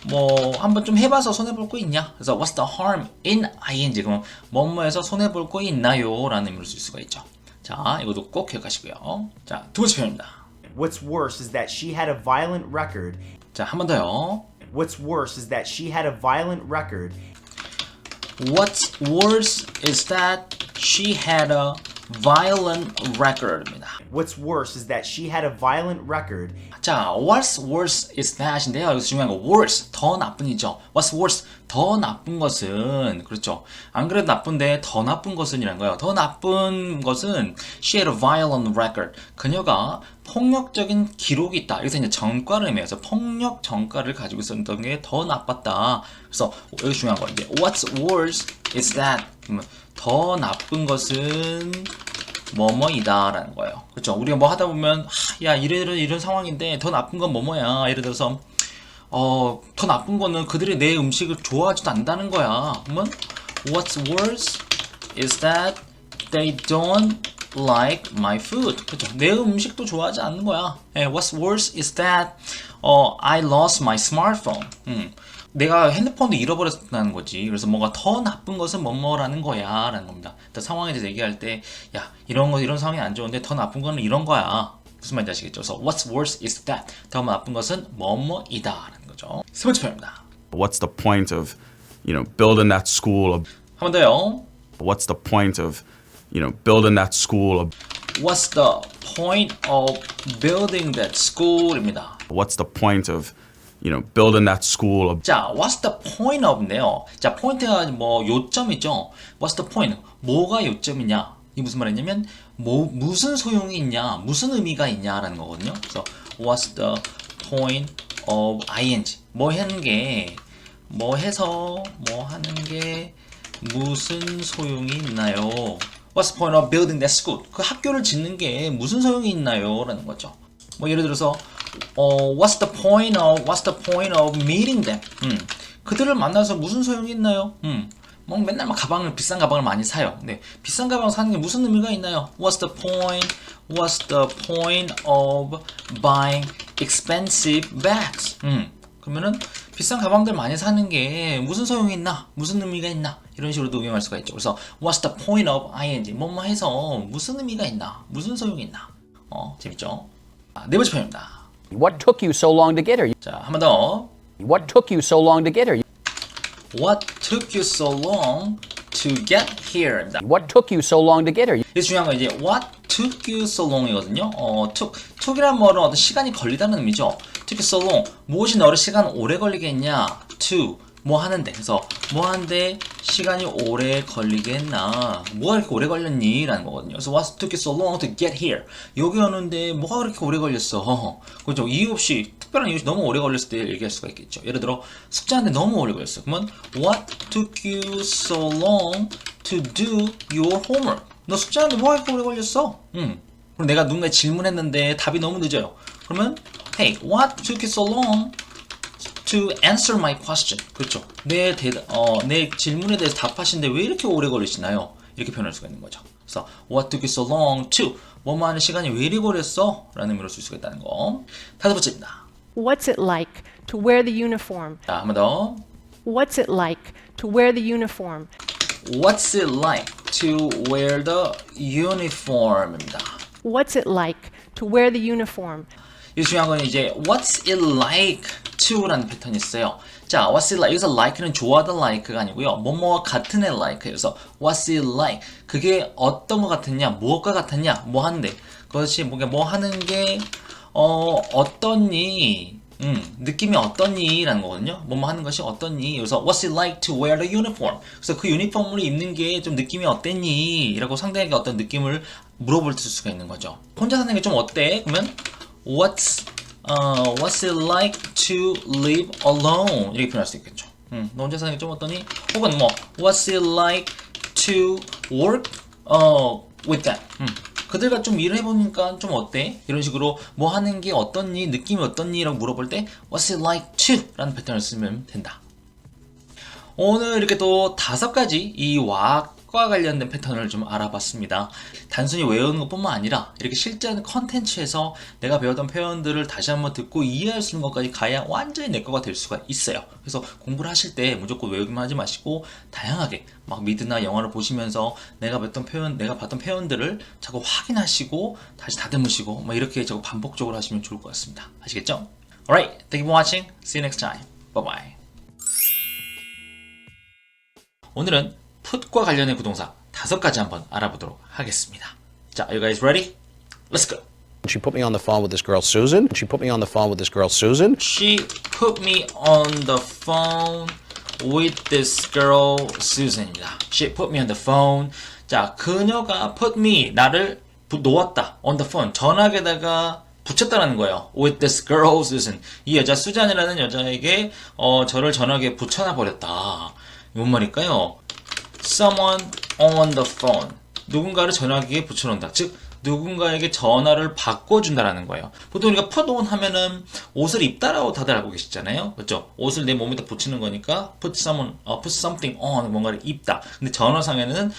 뭐 한번 좀 해봐서 손해볼 거 있냐? 그래서 what's the harm in ing? 그럼 뭐뭐해서 손해볼 거 있나요? 라는 의미로 쓸 수가 있죠. 자, 이것도 꼭 기억하시고요. 자, 두 번째 표현입니다. What's worse is that she had a violent record. 자, 한 번 더요. What's worse is that she had a violent record. What's worse is that she had a violent record입니다. What's worse is that she had a violent record. 자, what's worse is that인데요. 여기서 중요한 거 worse, 더 나쁜이죠. What's worse, 더 나쁜 것은 그렇죠. 안 그래도 나쁜데 더 나쁜 것은이라는 거예요. 더 나쁜 것은 she had a violent record. 그녀가 폭력적인 기록이 있다. 여기서 이제 전과를 의미해서 폭력 전과를 가지고 있었던 게 더 나빴다. 그래서 여기 중요한 거 이제 what's worse is that. 더 나쁜 것은 뭐뭐이다라는 거예요. 그렇죠? 우리가 뭐 하다 보면 야 이런 상황인데 더 나쁜 건 뭐뭐야. 예를 들어서 더 나쁜 거는 그들이 내 음식을 좋아하지도 않는다는 거야. 그러면 what's worse is that they don't like my food. 그렇죠? 내 음식도 좋아하지 않는 거야. What's worse is that I lost my smartphone. 내가 핸드폰도 잃어버렸다는 거지. 그래서 뭔가 더 나쁜 것은 뭐뭐라는 거야 라는 겁니다. 상황에 대해서 얘기할 때 야 이런 상황이 안 좋은데 더 나쁜 거는 이런 거야. 무슨 말인지 아시겠죠? 그래서 what's worse is that 더 나쁜 것은 뭐뭐이다 라는 거죠. 세 번째 표현입니다. What's the point of, building that school? 한 번 더요. What's the point of, building that school? What's the point of building that school입니다. What's the point of, building that school. 자, what's the point of인데요. 자, 포인트가 뭐 요점이죠. What's the point? 뭐가 요점이냐? 이게 무슨 말이냐면 무슨 소용이 있냐, 무슨 의미가 있냐라는 거거든요. 그래서 what's the point of ing? 뭐 하는 게, 뭐 해서 뭐 하는 게 무슨 소용이 있나요? What's the point of building that school? 그 학교를 짓는 게 무슨 소용이 있나요? 라는 거죠. 뭐 예를 들어서 what's the point of meeting them? 그들을 만나서 무슨 소용이 있나요? 뭐 맨날 막 비싼 가방을 많이 사요. 근데 비싼 가방 사는 게 무슨 의미가 있나요? What's the point of buying expensive bags? 그러면은 비싼 가방들 많이 사는 게 무슨 소용이 있나? 무슨 의미가 있나? 이런 식으로도 응용할 수가 있죠. 그래서 what's the point of ing? 뭐뭐 해서 무슨 의미가 있나? 무슨 소용이 있나? 재밌죠? 네 번째 표현입니다. What took you so long to get here? 자, 한 번 더. What took you so long to get here? What took you so long to get here? What took you so long to get here? 이게 중요한 건 이제 what took you so long이거든요. took이란 말은 어떤 시간이 걸리다는 의미죠. took you so long. 무엇이 너를 시간 오래 걸리게 했냐? to 뭐 하는데. 그래서 뭐 하는데 시간이 오래 걸리게 했나? 뭐가 이렇게 오래 걸렸니? 라는 거거든요. 그래서 what took you so long to get here? 여기 오는데 뭐가 그렇게 오래 걸렸어? 그렇죠. 이유 없이 특별한 이유 없이 너무 오래 걸렸을 때 얘기할 수가 있겠죠. 예를 들어 숙제하는데 너무 오래 걸렸어. 그러면 what took you so long to do your homework? 너 숙제하는데 뭐가 이렇게 오래 걸렸어? 그럼 내가 누군가에 질문했는데 답이 너무 늦어요. 그러면 hey, what took you so long to answer my question? 그렇죠. 내 질문에 대해서 답하시는데 왜 이렇게 오래 걸리시나요? 이렇게 표현할 수가 있는 거죠. 그래서 what took you so long to 뭐뭐 하는 시간이 왜 이리 걸렸어? 라는 의미로 쓸 수가 있다는 거. 다섯 번째입니다. What's it like to wear the uniform? 자, 한 번 더. What's it like to wear the uniform? What's it like to wear the uniform입니다. What's it like to wear the uniform? 이 중요한 건 이제 what's it like to라는 패턴이 있어요. 자, what's it like? 여기서 like는 좋아하던 like가 아니고요. 뭐뭐와 같은 애 like. 그래서 what's it like? 그게 어떤 것 같았냐? 무엇과 같았냐? 뭐 하는데? 그것이 뭐 하는 게 어떻니? 느낌이 어떻니? 라는 거거든요. 뭐뭐 하는 것이 어떻니? 그래서 what's it like to wear the uniform? 그래서 그 유니폼을 입는 게 좀 느낌이 어땠니? 라고 상대에게 어떤 느낌을 물어볼 수가 있는 거죠. 혼자 사는 게 좀 어때? 그러면 what's it like to live alone? 이렇게 표현할 수 있겠죠. 너 혼자 사는 게 좀 어떠니? 혹은 뭐 what's it like to work with them? 그들과 좀 일을 해보니까 좀 어때? 이런 식으로 뭐 하는 게 어떻니? 느낌이 어떻니? 라고 물어볼 때 what's it like to? 라는 패턴을 쓰면 된다. 오늘 이렇게 또 5가지 이 와과 관련된 패턴을 좀 알아봤습니다. 단순히 외우는 것뿐만 아니라 이렇게 실제 컨텐츠에서 내가 배웠던 표현들을 다시 한번 듣고 이해할 수 있는 것까지 가야 완전히 내 거가 될 수가 있어요. 그래서 공부를 하실 때 무조건 외우기만 하지 마시고 다양하게 막 미드나 영화를 보시면서 내가 봤던 표현들을 자꾸 확인하시고 다시 다듬으시고 막 이렇게 자꾸 반복적으로 하시면 좋을 것 같습니다. 아시겠죠? Alright, thank you for watching. See you next time. Bye bye. 오늘은 put과 관련된 구동사 5가지 한번 알아보도록 하겠습니다. 자, are you guys ready? Let's go. She put me on the phone with this girl Susan. She put me on the phone with this girl Susan. She put me on the phone with this girl Susan입니다. She put me on the phone. 자, 그녀가 put me, 나를 놓았다. on the phone, 전화기에다가 붙였다는 거예요. with this girl Susan. 이 여자 수잔이라는 여자에게 저를 전화기에 붙여놔 버렸다. 뭔 말일까요? Someone on the phone. 누군가를 전화기에 붙여놓는다. 즉 누군가에게 전화를 바꿔준다라는 거예요. 보통 우리가 put on 하면은 옷을 입다라고 다들 알고 계시잖아요. 그렇죠? 옷을 내 몸에다 붙이는 거니까 put something on, 뭔가를 입다. 근데 전화상에는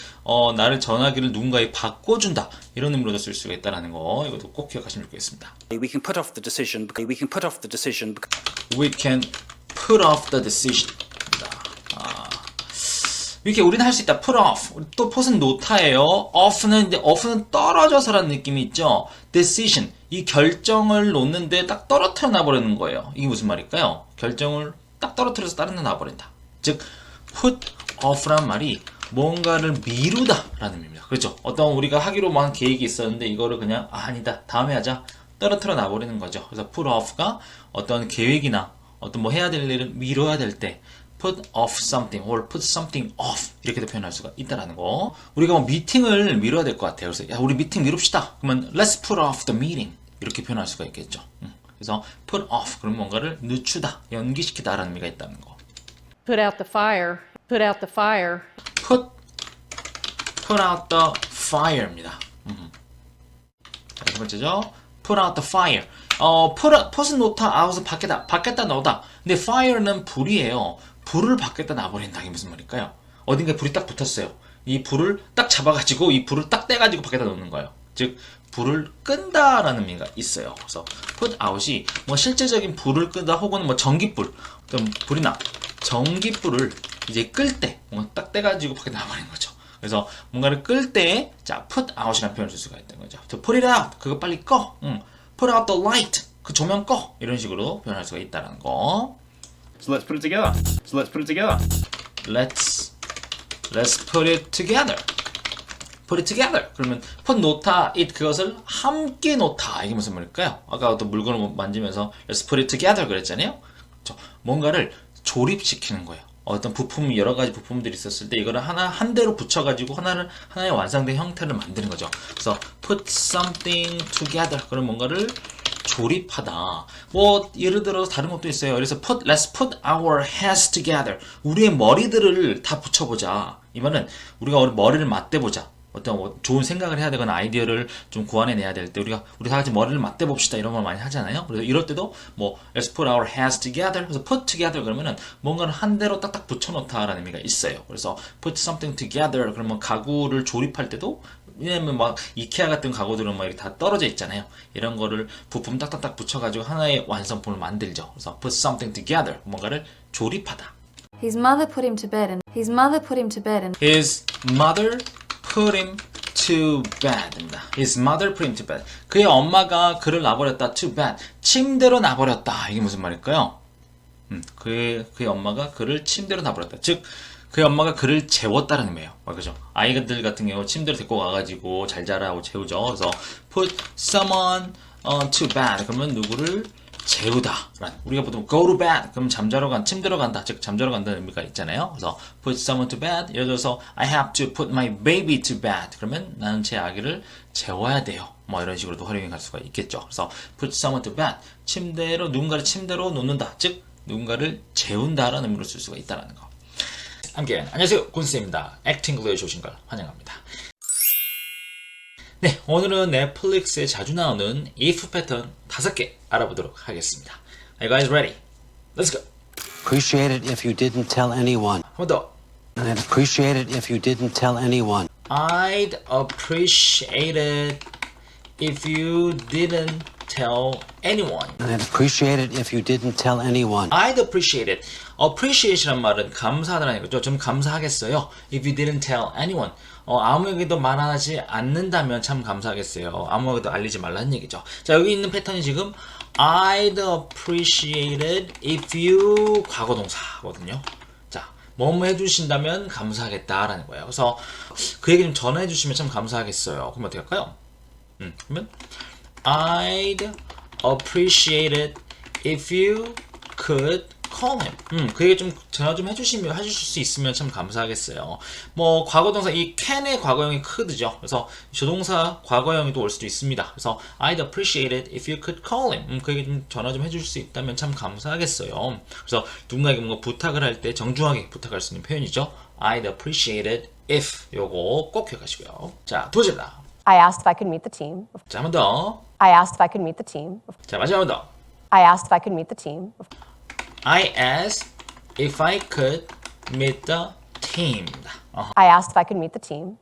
나를 전화기를 누군가에 바꿔준다. 이런 의미로도 쓸 수가 있다라는 거. 이것도 꼭 기억하시면 좋겠습니다. We can put off the decision. We can put off the decision. We can put off the decision. 이렇게 우리는 할 수 있다. put off. 또 put은 놓다예요. off는 떨어져서라는 느낌이 있죠. decision. 이 결정을 놓는데 딱 떨어뜨려 놔버리는 거예요. 이게 무슨 말일까요? 결정을 딱 떨어뜨려서 다른 데 놔버린다. 즉 put off란 말이 뭔가를 미루다 라는 의미입니다. 그렇죠? 어떤 우리가 하기로 한 계획이 있었는데 이거를 그냥 아니다. 다음에 하자. 떨어뜨려 놔버리는 거죠. 그래서 put off가 어떤 계획이나 어떤 뭐 해야 될 일을 미뤄야 될 때 put off something or put something off 이렇게도 표현할 수가 있다라는 거. 우리가 뭐 미팅을 미뤄야 될 것 같아요. 그래서 야 우리 미팅 미룹시다. 그러면 let's put off the meeting 이렇게 표현할 수가 있겠죠. 그래서 put off 그럼 뭔가를 늦추다, 연기시키다라는 의미가 있다는 거. Put out the fire. Put out the fire. put out the fire입니다. 자, 두 번째죠. put out the fire. put은 놓다, out은 밖에다 넣다. 근데 fire는 불이에요. 불을 밖에다 놔버린다. 이게 무슨 말일까요? 어딘가에 불이 딱 붙었어요. 이 불을 딱 잡아가지고 이 불을 딱 떼가지고 밖에다 놓는 거예요. 즉 불을 끈다라는 의미가 있어요. 그래서 put out이 뭐 실제적인 불을 끄다 혹은 뭐 전기불, 어떤 불이나 전기불을 이제 끌 때 뭔가 딱 떼가지고 밖에 나와버리는 거죠. 그래서 뭔가를 끌 때 자 put out이라는 표현을 쓸 수가 있다는 거죠. So put it out 그거 빨리 꺼. Put out the light 그 조명 꺼. 이런 식으로 표현할 수가 있다는 거. So let's put it together. So let's put it together. Let's put it together. Put it together. 그러면 put 놓다, it 그것을 함께 놓다. 이게 무슨 말일까요? 아까 어떤 물건을 만지면서 let's put it together 그랬잖아요. 그렇죠? 뭔가를 조립시키는 거예요. 어떤 부품이 여러 가지 부품들이 있었을 때 이거를 한 대로 붙여가지고 하나의 완성된 형태를 만드는 거죠. 그래서 put something together. 그런 뭔가를 조립하다. 뭐 예를 들어 다른 것도 있어요. 그래서 let's put our heads together. 우리의 머리들을 다 붙여보자. 이 말은 우리가 머리를 맞대보자. 어떤 뭐 좋은 생각을 해야 되거나 아이디어를 좀 구안해내야 될 때 우리 다 같이 머리를 맞대봅시다 이런 걸 많이 하잖아요. 그래서 이럴 때도 뭐 let's put our heads together. 그래서 put together 그러면은 뭔가를 한 대로 딱딱 붙여놓다라는 의미가 있어요. 그래서 put something together 그러면 가구를 조립할 때도 왜냐면 막 이케아 같은 가구들은 막 이렇게 다 떨어져 있잖아요. 이런 거를 부품 딱딱딱 붙여가지고 하나의 완성품을 만들죠. 그래서 put something together 뭔가를 조립하다. His mother put him to bed and his mother put him to bed and His mother put him to bed입니다. His mother put him to bed. 그의 엄마가 그를 놔버렸다. To bed. 침대로 놔버렸다. 이게 무슨 말일까요? 그의 엄마가 그를 침대로 놔버렸다. 즉 그의 엄마가 그를 재웠다는 의미예요. 그죠? 아이들 같은 경우 침대로 데리고 가가지고 잘 자라고 재우죠. 그래서 put someone to bed. 그러면 누구를 재우다. 우리가 보통 go to bed. 그럼 잠자러 침대로 간다. 즉 잠자러 간다는 의미가 있잖아요. 그래서 put someone to bed. 예를 들어서 I have to put my baby to bed. 그러면 나는 제 아기를 재워야 돼요. 뭐 이런 식으로도 활용해 갈 수가 있겠죠. 그래서 put someone to bed. 누군가를 침대로 놓는다. 즉 누군가를 재운다라는 의미로 쓸 수가 있다는 거. 함께 안녕하세요. 곤쌤입니다. 액팅 글로에 오신 걸 환영합니다. 네, 오늘은 넷플릭스에 자주 나오는 if 패턴 5개 알아보도록 하겠습니다. Are you guys ready? Let's go. Appreciate it if you didn't tell anyone. 한 번 더. I'd appreciate it if you didn't tell anyone. I'd appreciate it if you didn't tell anyone. I'd appreciate it if you didn't tell anyone. I'd appreciate it. appreciate이란 말은 감사하다는 거죠. 좀 감사하겠어요. If you didn't tell anyone. 아무에게도 말하지 않는다면 참 감사하겠어요. 아무에게도 알리지 말라는 얘기죠. 자, 여기 있는 패턴이 지금 I'd appreciate it if you 과거동사거든요. 자, 뭐뭐 해주신다면 감사하겠다라는 거예요. 그래서 그 얘기 좀 전해주시면 참 감사하겠어요. 그럼 어떻게 할까요? 그러면 I'd appreciate it if you could call him. 그 얘기 좀 전화 좀 해주실 수 있으면 참 감사하겠어요. 뭐 과거동사 이 can의 과거형이 could죠. 그래서 조동사 과거형이 또 올 수도 있습니다. 그래서 I'd appreciate it if you could call him. 그 얘기 좀 전화 좀 해줄 수 있다면 참 감사하겠어요. 그래서 누군가에게 뭔가 부탁을 할 때 정중하게 부탁할 수 있는 표현이죠. I'd appreciate it if. 요거 꼭 기억하시고요. 자, 두 번째입니다. I asked if I could meet the team. 자, 한 번 더. I asked if I could meet the team. 자, 마지막 한 번 더. I asked if I could meet the team. I asked if I could meet the team. I asked if I could meet the team.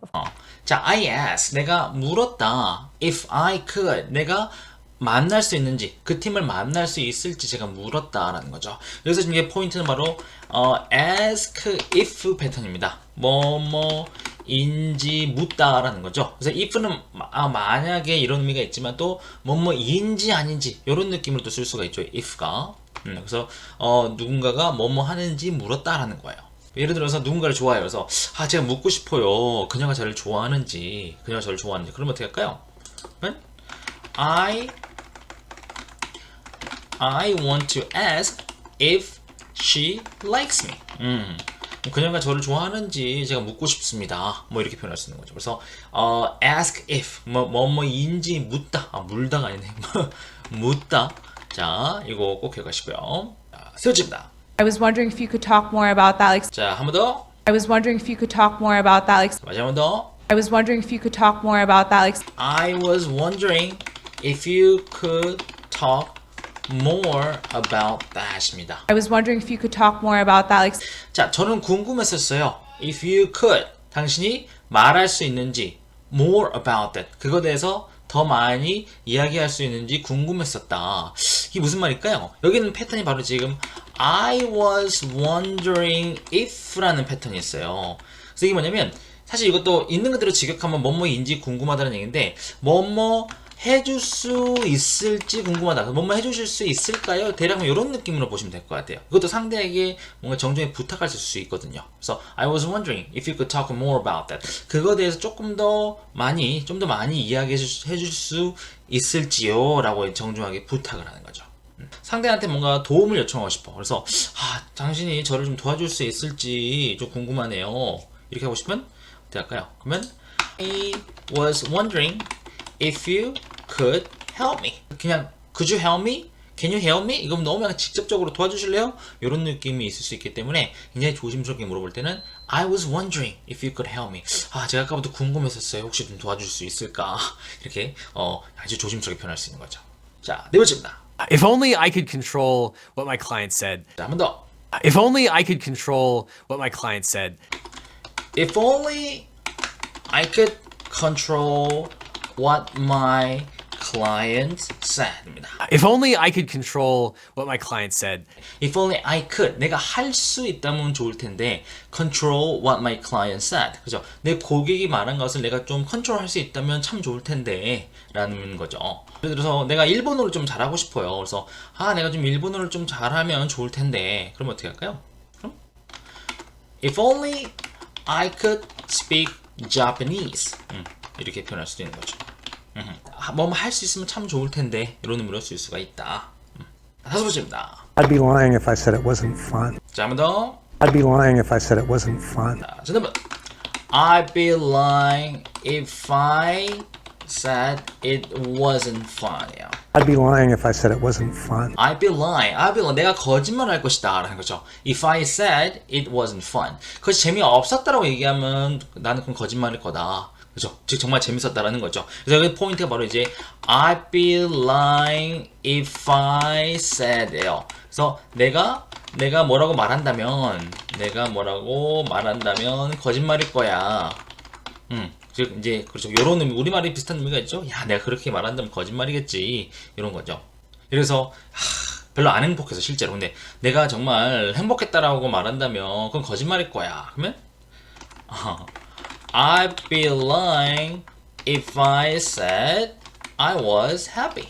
자, I asked. 내가 물었다. If I could. 내가 만날 수 있는지, 그 팀을 만날 수 있을지 제가 물었다라는 거죠. 여기서 지금 이게 포인트는 바로 ask if 패턴입니다. 뭐뭐인지 묻다라는 거죠. 그래서 if는 만약에 이런 의미가 있지만 또 뭐뭐인지 아닌지 이런 느낌으로 또 쓸 수가 있죠. if가. 그래서 누군가가 뭐뭐 하는지 물었다라는 거예요. 예를 들어서 누군가를 좋아해요. 그래서 제가 묻고 싶어요. 그녀가 저를 좋아하는지, 그녀가 저를 좋아하는지. 그러면 어떻게 할까요? I want to ask if she likes me. 그녀가 저를 좋아하는지 제가 묻고 싶습니다. 뭐 이렇게 표현할 수 있는 거죠. 그래서 ask if 뭐뭐인지 묻다. 물다가 아니네. 묻다. 자, 이거 꼭 기억하시고요. 세워집니다. I was wondering if you could talk more about that. Like, 자, 한 번 더. I was wondering if you could talk more about that. Like, 마지막 한 번 더. I was wondering if you could talk more about that. Like, I was wondering if you could talk more about that입니다. I was wondering if you could talk more about that. Like, 자, 저는 궁금했었어요. If you could, 당신이 말할 수 있는지, more about that, 그거에 대해서 더 많이 이야기할 수 있는지 궁금했었다. 이게 무슨 말일까요? 여기는 패턴이 바로 지금 I was wondering if라는 패턴이 있어요. 그래서 이게 뭐냐면 사실 이것도 있는 그대로 직역하면 뭐뭐인지 궁금하다는 얘기인데 뭐뭐 해줄 수 있을지 궁금하다. 뭐뭐 해주실 수 있을까요? 대략 이런 느낌으로 보시면 될 것 같아요. 이것도 상대에게 뭔가 정중히 부탁할 수 있거든요. 그래서 I was wondering if you could talk more about that. 그거에 대해서 조금 더 많이, 좀 더 많이 이야기해 줄 수 있을지요? 라고 정중하게 부탁을 하는 거죠. 상대한테 뭔가 도움을 요청하고 싶어. 그래서 당신이 저를 좀 도와줄 수 있을지 좀 궁금하네요. 이렇게 하고 싶으면 어떻게 할까요? 그러면 I was wondering if you could help me. 그냥 could you help me? Can you help me? 이건 너무 그냥 직접적으로 도와주실래요? 이런 느낌이 있을 수 있기 때문에 굉장히 조심스럽게 물어볼 때는 I was wondering if you could help me. 제가 아까부터 궁금했었어요. 혹시 좀 도와줄 수 있을까? 이렇게 아주 조심스럽게 표현할 수 있는 거죠. 자, 네 번째입니다. If only I could control what my client said. 자, 한 번 더. If only I could control what my client said. If only I could control what my client said입니다. If only I could control what my client said. If only I could. 내가 할 수 있다면 좋을 텐데 control what my client said. 그죠? 내 고객이 말한 것을 내가 좀 컨트롤할 수 있다면 참 좋을 텐데 라는 거죠. 예를 들어서 내가 일본어를 좀 잘하고 싶어요. 그래서 내가 좀 일본어를 좀 잘하면 좋을 텐데 그럼 어떻게 할까요? 그럼 If only I could speak Japanese. 이렇게 표현할 수도 있는 거죠. 뭐 할 수 있으면 참 좋을 텐데 이런 의미로 쓸 수가 있다. 다섯 번째입니다. I'd be lying if I said it wasn't fun. 자, 한 번 더. I'd be lying if I said it wasn't fun. 자, 정답은 I'd be lying if I said it wasn't fun. I'd be lying if I said it wasn't fun. I'd be lying. 내가 거짓말 할 것이다 라는 거죠. If I said it wasn't fun. 그것이 재미없었다라고 얘기하면 나는 그건 거짓말일 거다. 그죠? 즉 정말 재밌었다라는 거죠. 그래서 여기 포인트가 바로 이제 I'd be lying if I said예요. 그래서 내가 뭐라고 말한다면 거짓말일 거야. 즉 이제 그렇죠. 이런 의미, 우리말이 비슷한 의미가 있죠. 야, 내가 그렇게 말한다면 거짓말이겠지. 이런 거죠. 그래서 별로 안 행복해서 실제로. 근데 내가 정말 행복했다라고 말한다면 그건 거짓말일 거야. 그러면 I'd be lying if I said I was happy.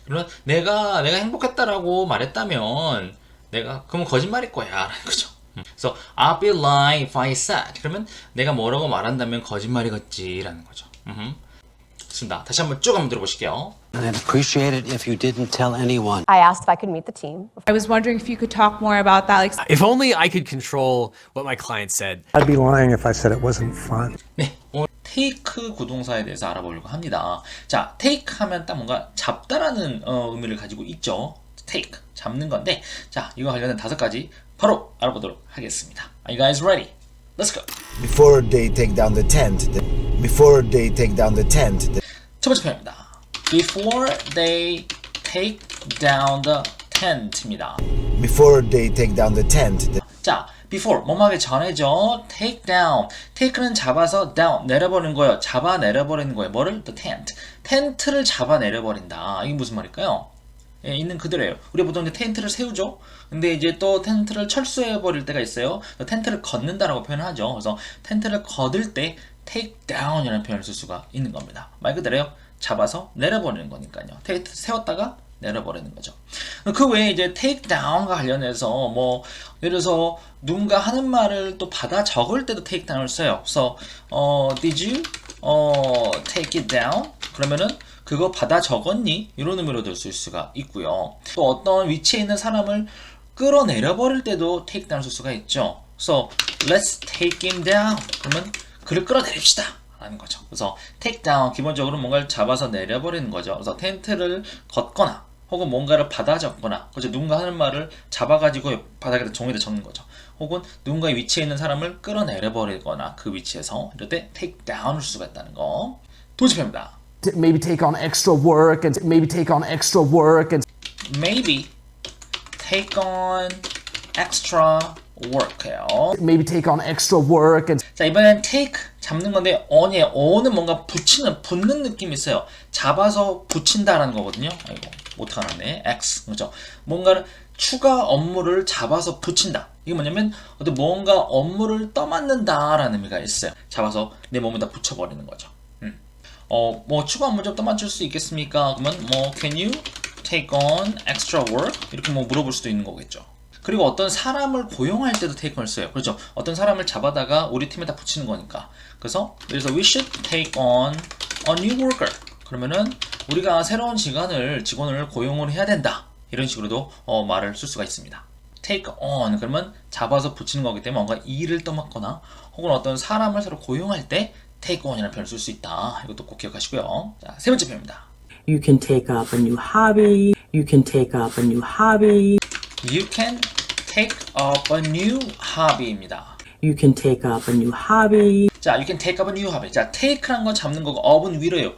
그러면 내가 행복했다라고 말했다면 그러면 거짓말일 거야 라는 거죠. 그래서 I'd be lying if I said. 그러면 내가 뭐라고 말한다면 거짓말이겠지라는 거죠. 좋습니다. 다시 한번 쭉 한번 들어보실게요. I'd appreciate it if you didn't tell anyone. I asked if I could meet the team. I was wondering if you could talk more about that. Like, If only I could control what my client said. I'd be lying if I said it wasn't fun. 네, 오늘 take 구동사에 대해서 알아보려고 합니다. 자, take 하면 딱 뭔가 잡다라는 의미를 가지고 있죠. take, 잡는 건데, 자, 이거 관련된 5가지 바로 알아보도록 하겠습니다. Are you guys ready? Let's go. Before they take down the tent. Before they take down the tent. 첫 번째 표현입니다. Before they take down the tent입니다. Before they take down the tent. 자, before 뭐뭐 하기 전에죠. take down. take는 잡아서 down 내려버리는 거예요. 잡아 내려버리는 거예요. 뭐를? the tent. 텐트를 잡아 내려버린다. 이게 무슨 말일까요? 예, 있는 그대로예요. 우리가 보통 이제 텐트를 세우죠. 근데 이제 또 텐트를 철수해 버릴 때가 있어요. 텐트를 걷는다라고 표현하죠. 그래서 텐트를 걷을 때 take down이라는 표현을 쓸 수가 있는 겁니다. 말 그대로요. 잡아서 내려버리는 거니까요. 텐트 세웠다가 내려버리는 거죠. 그 외에 이제 take down과 관련해서 뭐 예를 들어서 누군가 하는 말을 또 받아 적을 때도 take down을 써요. 그래서 did you take it down? 그러면은 그거 받아 적었니? 이런 의미로도 쓸 수가 있고요. 또 어떤 위치에 있는 사람을 끌어내려 버릴 때도 take down 쓸 수가 있죠. So let's take him down. 그러면 그를 끌어내립시다 라는 거죠. 그래서 take down 기본적으로 뭔가를 잡아서 내려버리는 거죠. 그래서 텐트를 걷거나 혹은 뭔가를 받아 적거나, 그렇죠. 누군가 하는 말을 잡아가지고 바닥에다 종이에다 적는 거죠. 혹은 누군가의 위치에 있는 사람을 끌어내려버리거나 그 위치에서 이럴 때 take down을 쓸 수가 있다는 거. 도집입니다. Maybe take on extra work and maybe take on extra work and Maybe take on extra work예요. maybe take on extra work and 자, 이번엔 take 잡는 건데 on이에요. on은 뭔가 붙는 느낌이 있어요. 잡아서 붙인다라는 거거든요. 아이고 못하네. x 그렇죠. 뭔가를 추가 업무를 잡아서 붙인다. 이게 뭐냐면 어떤 뭔가 업무를 떠맡는다라는 의미가 있어요. 잡아서 내 몸에다 붙여버리는 거죠. 뭐 추가 업무 좀 떠맡을 수 있겠습니까? 그러면 뭐 can you take on extra work? 이렇게 뭐 물어볼 수도 있는 거겠죠. 그리고 어떤 사람을 고용할 때도 take on을 써요. 그렇죠. 어떤 사람을 잡아다가 우리 팀에다 붙이는 거니까. 그래서 we should take on a new worker. 그러면은 우리가 새로운 직원을 고용을 해야 된다. 이런 식으로도 말을 쓸 수가 있습니다. take on 그러면 잡아서 붙이는 거기 때문에 뭔가 일을 떠맡거나 혹은 어떤 사람을 새로 고용할 때 take on이라는 표현을 쓸 수 있다. 이것도 꼭 기억하시고요. 자, 세 번째 표현입니다. You can take up a new hobby. You can take up a new hobby. You can take up a new hobby입니다. You can take up a new hobby. 자, you can take up a new hobby. 자, take란 건 잡는 거고 up은 위로예요.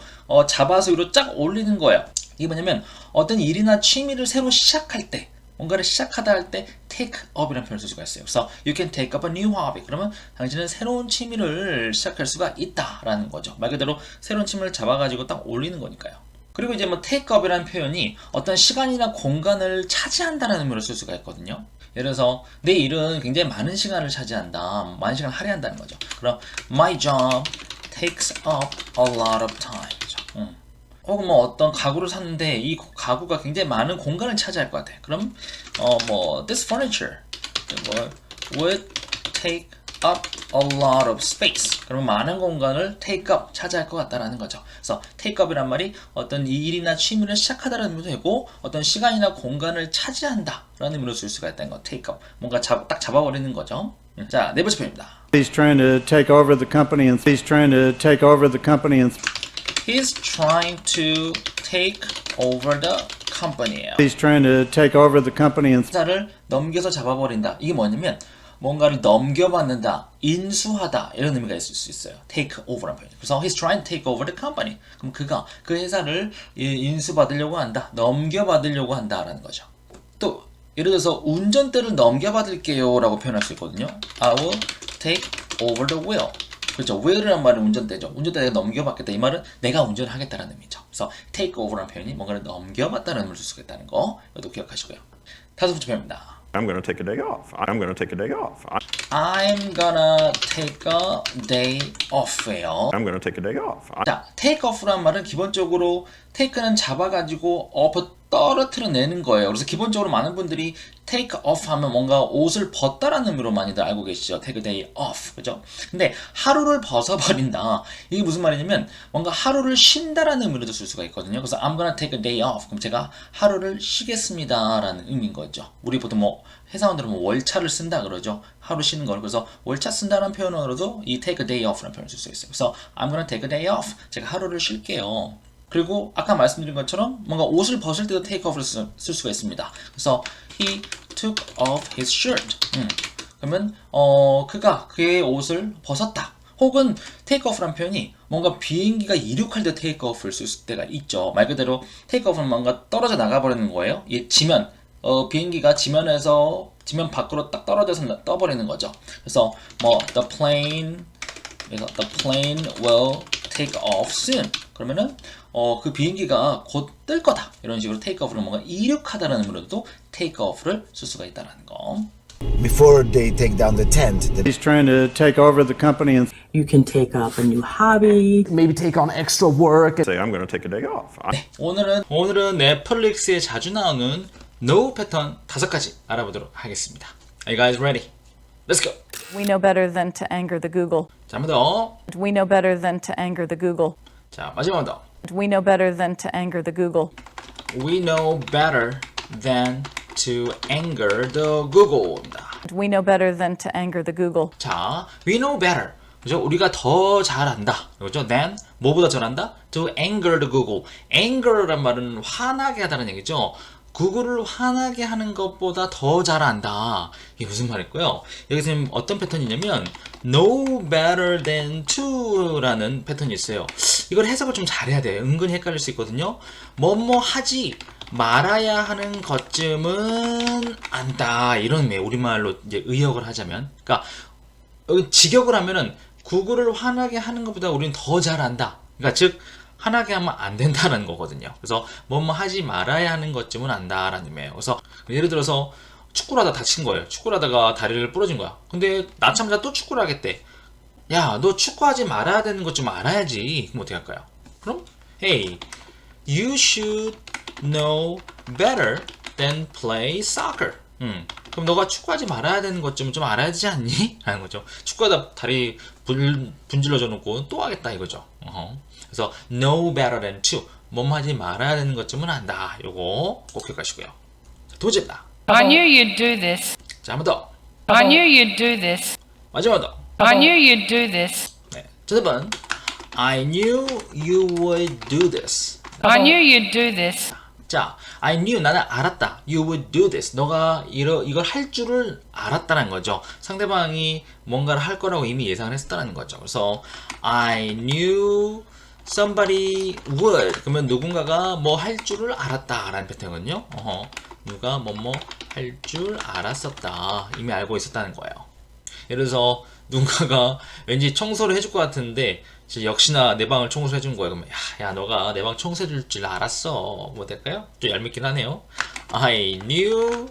잡아서 위로 쫙 올리는 거예요. 이게 뭐냐면 어떤 일이나 취미를 새로 시작할 때, 뭔가를 시작하다 할 때 take up이라는 표현을 쓸 수가 있어요. 그래서 you can take up a new hobby. 그러면 당신은 새로운 취미를 시작할 수가 있다라는 거죠. 말 그대로 새로운 취미를 잡아가지고 딱 올리는 거니까요. 그리고 이제 뭐 take up이라는 표현이 어떤 시간이나 공간을 차지한다는 의미로 쓸 수가 있거든요. 예를 들어서 내 일은 굉장히 많은 시간을 차지한다. 많은 시간을 할애한다는 거죠. 그럼 my job takes up a lot of time. 혹은 뭐 어떤 가구를 샀는데 이 가구가 굉장히 많은 공간을 차지할 것 같아. 그럼 뭐 this furniture would take up a lot of space. 그러면 많은 공간을 take up 차지할 것 같다라는 거죠. 그래서 take up이란 말이 어떤 일이나 취미를 시작하다라는 의미도 되고 어떤 시간이나 공간을 차지한다라는 의미로 쓸 수가 있다는 거. take up 뭔가 딱 잡아버리는 거죠. 자, 네 번째 표현입니다. He's trying to take over the company and he's trying to take over the company and He's trying to take over the company예요. He's trying to take over the company and 회사를 넘겨서 잡아버린다. 이게 뭐냐면 뭔가를 넘겨받는다, 인수하다 이런 의미가 있을 수 있어요. take over라는 표현. 그래서 he's trying to take over the company. 그럼 그가 그 회사를 인수받으려고 한다, 넘겨받으려고 한다라는 거죠. 또 예를 들어서 운전대를 넘겨받을게요라고 표현할 수 있거든요. I will take over the wheel. 그렇죠. wheel이란 말은 운전대죠. 운전대를 넘겨받겠다. 이 말은 내가 운전을 하겠다라는 의미죠. 그래서 take over라는 표현이 뭔가를 넘겨받다는 의미를 쓸 수 있다는 거 이것도 기억하시고요. 다섯 번째 표현입니다. I'm going to take a day off. I'm going to take a day off. I'm gonna take a day off예요. I'm going to take a day off. 자, take off란 말은 기본적으로 take는 잡아가지고 off 떨어뜨려내는 거예요. 그래서 기본적으로 많은 분들이 take off 하면 뭔가 옷을 벗다라는 의미로 많이들 알고 계시죠. take a day off. 그죠? 근데 하루를 벗어버린다. 이게 무슨 말이냐면 뭔가 하루를 쉰다라는 의미로도 쓸 수가 있거든요. 그래서 I'm gonna take a day off. 그럼 제가 하루를 쉬겠습니다라는 의미인 거죠. 우리 보통 뭐 회사원들은 뭐 월차를 쓴다 그러죠. 하루 쉬는 걸. 그래서 월차 쓴다는 표현으로도 이 take a day off라는 표현을 쓸 수 있어요. 그래서 I'm gonna take a day off. 제가 하루를 쉴게요. 그리고 아까 말씀드린 것처럼 뭔가 옷을 벗을 때도 take off를 쓸 수가 있습니다. 그래서 he took off his shirt. 그러면 그가 그의 옷을 벗었다. 혹은 take off란 표현이 뭔가 비행기가 이륙할 때 take off를 쓸 때가 있죠. 말 그대로 take off는 뭔가 떨어져 나가버리는 거예요. 지면 비행기가 지면 밖으로 딱 떨어져서 떠버리는 거죠. 그래서 뭐 the plane will take off soon. 그러면은 그 비행기가 곧 뜰 거다. 이런 식으로 take off를 뭔가 이륙하다라는 의미로도 take off를 쓸 수가 있다라는 거. Before they take down the tent. he's trying to take over the company and You can take up a new hobby. maybe take on extra work and Say I'm going to take a day off. 네, 오늘은 넷플릭스에 자주 나오는 no 패턴 5가지 알아보도록 하겠습니다. Are you guys ready? Let's go. We know better than to anger the Google. 자, 한 번 더. We know better than to anger the Google. 자, 마지막 한 번 더. We know better than to anger the Google. We know better than to anger the Google입니다. We know better than to anger the Google. 자, we know better. 그죠? 우리가 더 잘한다. 그죠? than 뭐보다 잘한다? To anger the Google. anger란 말은 화나게 하다는 얘기죠. 구글을 화나게 하는 것보다 더 잘한다. 이게 무슨 말일까요? 여기서 지금 어떤 패턴이냐면 know better than to라는 패턴이 있어요. 이걸 해석을 좀 잘해야 돼요. 은근히 헷갈릴 수 있거든요. 뭐뭐 하지 말아야 하는 것쯤은 안다. 이런 우리말로 이제 의역을 하자면, 그러니까 여기 직역을 하면은 구글을 화나게 하는 것보다 우리는 더 잘한다. 그러니까 즉 화나게 하면 안 된다는 거거든요. 그래서 뭐뭐 하지 말아야 하는 것쯤은 안다라는 의미예요. 그래서 예를 들어서 축구를 하다 다친 거예요. 축구를 하다가 다리를 부러진 거야. 근데 낳자마자 또 축구를 하겠대. 야, 너 축구하지 말아야 되는 것 좀 알아야지. 그럼 어떻게 할까요? 그럼 Hey, you should know better than play soccer. 그럼 너가 축구하지 말아야 되는 것 좀 알아야 되지 않니? 라는 거죠. 축구하다 다리 분질러져 놓고 또 하겠다 이거죠. 그래서 know better than to. 뭐뭐 하지 말아야 되는 것쯤은 안다. 요거 꼭 기억하시고요. 도제입니다. I knew you'd do this. 자, 한 번 더. I knew you'd do this. 마지막 더. I knew you'd do this. 네. 첫 번. I knew you would do this. I knew you'd do this. 자, I knew, 나는 알았다. You would do this. 너가 이걸 할 줄을 알았다는 거죠. 상대방이 뭔가를 할 거라고 이미 예상을 했었다는 거죠. 그래서 I knew somebody would. 그러면 누군가가 뭐 할 줄을 알았다 라는 패턴이거든요. 누가 뭐뭐 할 줄 알았었다. 이미 알고 있었다는 거예요. 예를 들어서 누군가가 왠지 청소를 해줄 것 같은데 역시나 내 방을 청소해 준 거예요. 그러면 야 너가 내 방 청소해 줄 줄 알았어. 뭐 될까요? 좀 얄밉긴 하네요. I knew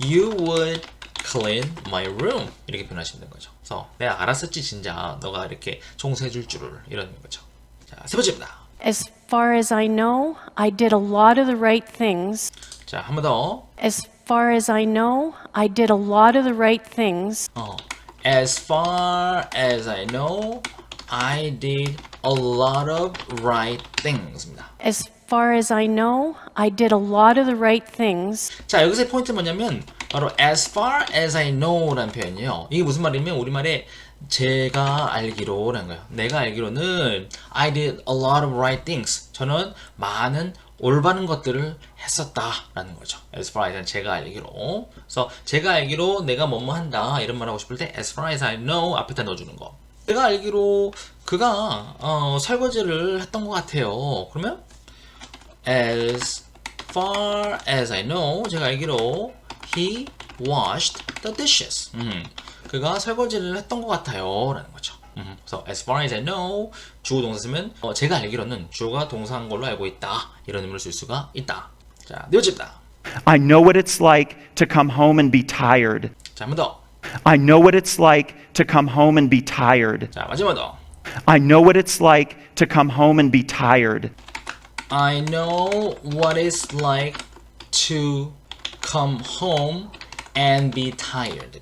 you would clean my room. 이렇게 표현하시면 되는 거죠. 그래서 내가 알았었지 진짜 너가 이렇게 청소해 줄 줄을 이런 거죠. 자, 세 번째입니다. As far as I know, I did a lot of the right things. 자, 한 번 더. As far as I know, I did a lot of the right things. As far as I know, I did a lot of right things입니다. As far as I know, I did a lot of the right things. 자, 여기서의 포인트는 뭐냐면 바로 as far as I know라는 표현이에요. 이게 무슨 말이냐면 우리말에 제가 알기로라는 거예요. 내가 알기로는 I did a lot of right things. 저는 많은 올바른 것들을 했었다라는 거죠. As far as 제가 알기로. 그래서 제가 알기로 내가 뭐뭐 한다 이런 말 하고 싶을 때 as far as I know 앞에다 넣어주는 거. 내가 알기로 그가 설거지를 했던 것 같아요. 그러면 as far as I know 제가 알기로 he washed the dishes. 그가 설거지를 했던 것 같아요 라는 거죠. 그래서 as far as I know 주어 동사 쓰면 제가 알기로는 주어가 동사인 걸로 알고 있다 이런 의미를 쓸 수가 있다. 자, 네 번째입니다. I know what it's like to come home and be tired. 자, 한 번 더. I know what it's like to come home and be tired. 자, 마지막 더. I know what it's like to come home and be tired. I know what it's like to come home and be tired.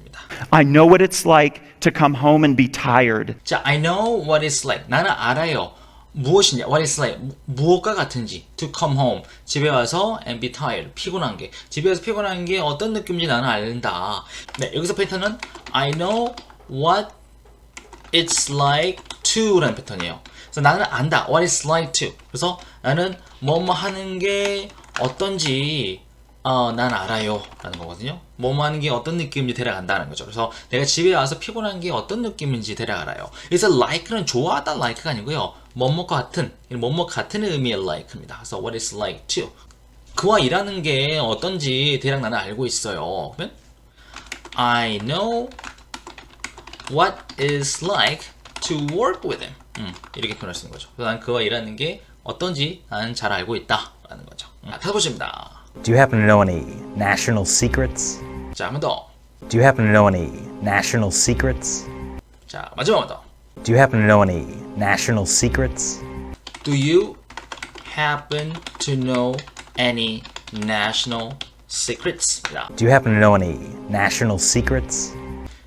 I know what it's like to come home and be tired. 자, I know what it's like. 나는 알아요. 무엇이냐? What it's like. 무엇과 같은지. To come home. 집에 와서 and be tired. 피곤한 게. 집에 와서 피곤한 게 어떤 느낌인지 나는 알다. 네, 여기서 패턴은 I know what it's like to 라는 패턴이에요. 그래서 나는 안다. What it's like to. 그래서 나는 뭐뭐 하는 게 어떤지 난 알아요 라는 거거든요. 뭐뭐 하는 게 어떤 느낌인지 대략 안다는 거죠. 그래서 내가 집에 와서 피곤한 게 어떤 느낌인지 대략 알아요. 그래서 like는 좋아하다 like가 아니고요. 뭐뭐과 같은, 뭐뭐 같은 의미의 like입니다. 그래서 what is like to. 그와 일하는 게 어떤지 대략 나는 알고 있어요. 그러면 I know what is like to work with him. 이렇게 표현할 수 있는 거죠. 그래서 난 그와 일하는 게 어떤지 나는 잘 알고 있다 라는 거죠. 다섯 번째입니다. Do you happen to know any national secrets? 자, 한 번 더. Do you happen to know any national secrets? 자, 마지막 한 번 더. Do you happen to know any national secrets? Do you happen to know any national secrets? Do you happen to know any national secrets?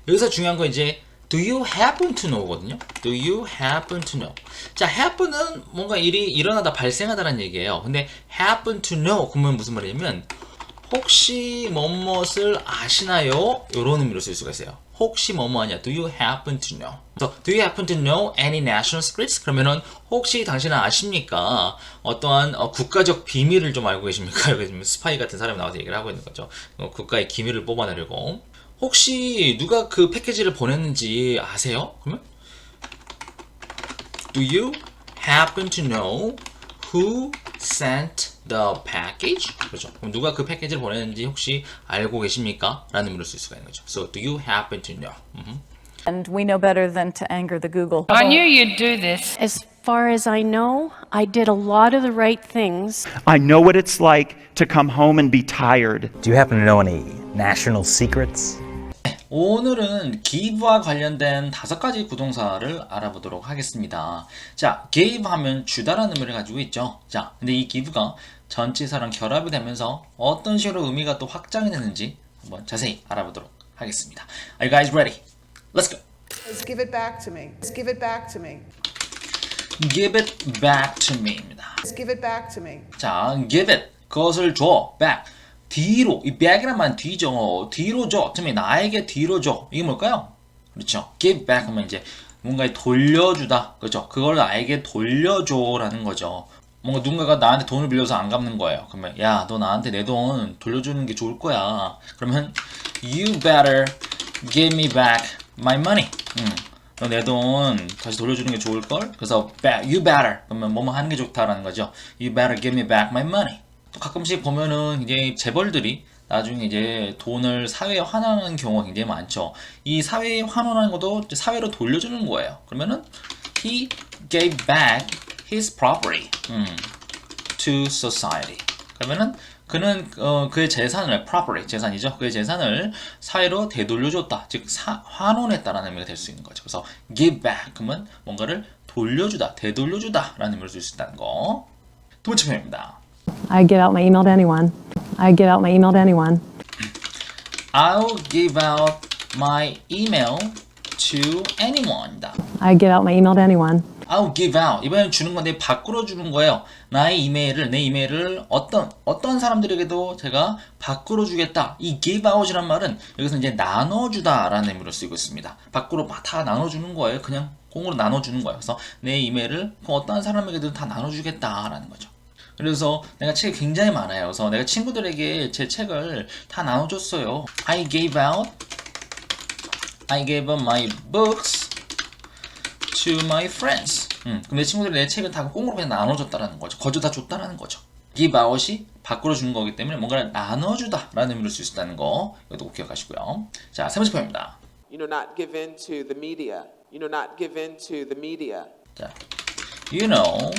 여기서 중요한 건 이제 Do you happen to know거든요. Do you happen to know? 자, happen은 뭔가 일이 일어나다 발생하다는 얘기예요. 근데 happen to know 그러면 무슨 말이냐면 혹시 뭐뭇을 아시나요? 이런 의미로 쓸 수가 있어요. 혹시 뭐뭐 하냐? Do you happen to know? So, do you happen to know any national secrets? 그러면은 혹시 당신은 아십니까? 어떠한 국가적 비밀을 좀 알고 계십니까? 여기 지금 스파이 같은 사람이 나와서 얘기를 하고 있는 거죠. 국가의 기밀을 뽑아내려고. 혹시 누가 그 패키지를 보냈는지 아세요? 그러면 Do you happen to know who sent the package? 그렇죠. 그럼 누가 그 패키지를 보냈는지 혹시 알고 계십니까? 라는 의미로 쓸 수가 있는 거죠. So, do you happen to know? And we know better than to anger the Google. I knew you'd do this. As far as I know, I did a lot of the right things. I know what it's like to come home and be tired. Do you happen to know any national secrets? 오늘은 give와 관련된 5가지 구동사를 알아보도록 하겠습니다. 자, give 하면 주다라는 의미를 가지고 있죠. 자, 근데 이 give가 전치사랑 결합이 되면서 어떤 식으로 의미가 또 확장이 되는지 한번 자세히 알아보도록 하겠습니다. Are you guys ready? Let's go. Let's give it back to me. Let's give it back to me. Give it back to me입니다. Let's give it back to me. 자, give it, 그것을 줘, back. 뒤로, 이 back이란 말은 뒤죠. 뒤로 줘. 틈에 나에게 뒤로 줘. 이게 뭘까요? 그렇죠. give back 하면 이제 뭔가 돌려주다. 그렇죠. 그걸 나에게 돌려줘라는 거죠. 뭔가 누군가가 나한테 돈을 빌려서 안 갚는 거예요. 그러면 야, 너 나한테 내 돈 돌려주는 게 좋을 거야. 그러면 you better give me back my money. 너 내 돈 다시 돌려주는 게 좋을걸? 그래서 you better 그러면 뭐뭐 하는 게 좋다라는 거죠. You better give me back my money. 또 가끔씩 보면은 이제 재벌들이 나중에 이제 돈을 사회에 환원하는 경우가 굉장히 많죠. 이 사회에 환원하는 것도 사회로 돌려주는 거예요. 그러면은 he gave back his property to society. 그러면은 그는 그의 재산을 property 재산이죠. 그의 재산을 사회로 되돌려줬다. 즉 환원했다라는 의미가 될 수 있는 거죠. 그래서 give back 그러면 뭔가를 돌려주다, 되돌려주다라는 의미로 쓸 수 있다는 거. 두 번째 표현입니다. I give out my email to anyone. I give out my email to anyone. I'll give out my email to anyone. I give out my email to anyone. I'll give out. 이번엔 주는 건데 바꾸러 주는 거예요. 나의 이메일을, 내 이메일을 어떤 사람들에게도 제가 바꾸러 주겠다. 이 give out이란 말은 여기서 이제 나눠주다라는 의미로 쓰이고 있습니다. 밖으로 다 나눠주는 거예요. 그냥 공으로 나눠주는 거예요. 그래서 내 이메일을 어떤 사람에게도 다 나눠주겠다라는 거죠. 그래서 내가 책이 굉장히 많아요. 그래서 내가 친구들에게 제 책을 다 나눠줬어요. I gave out my books to my friends. 그럼 내 친구들이 내 책을 다 공으로 그냥 나눠줬다라는 거죠. 거저 다 줬다라는 거죠. give out이 바꾸러 주는 거기 때문에 뭔가를 나눠주다라는 의미로 쓸 수 있다는 거 이것도 꼭 기억하시고요. 자, 세 번째 표현입니다. You know, not give in to the media. You know, not give in to the media. 자, you know,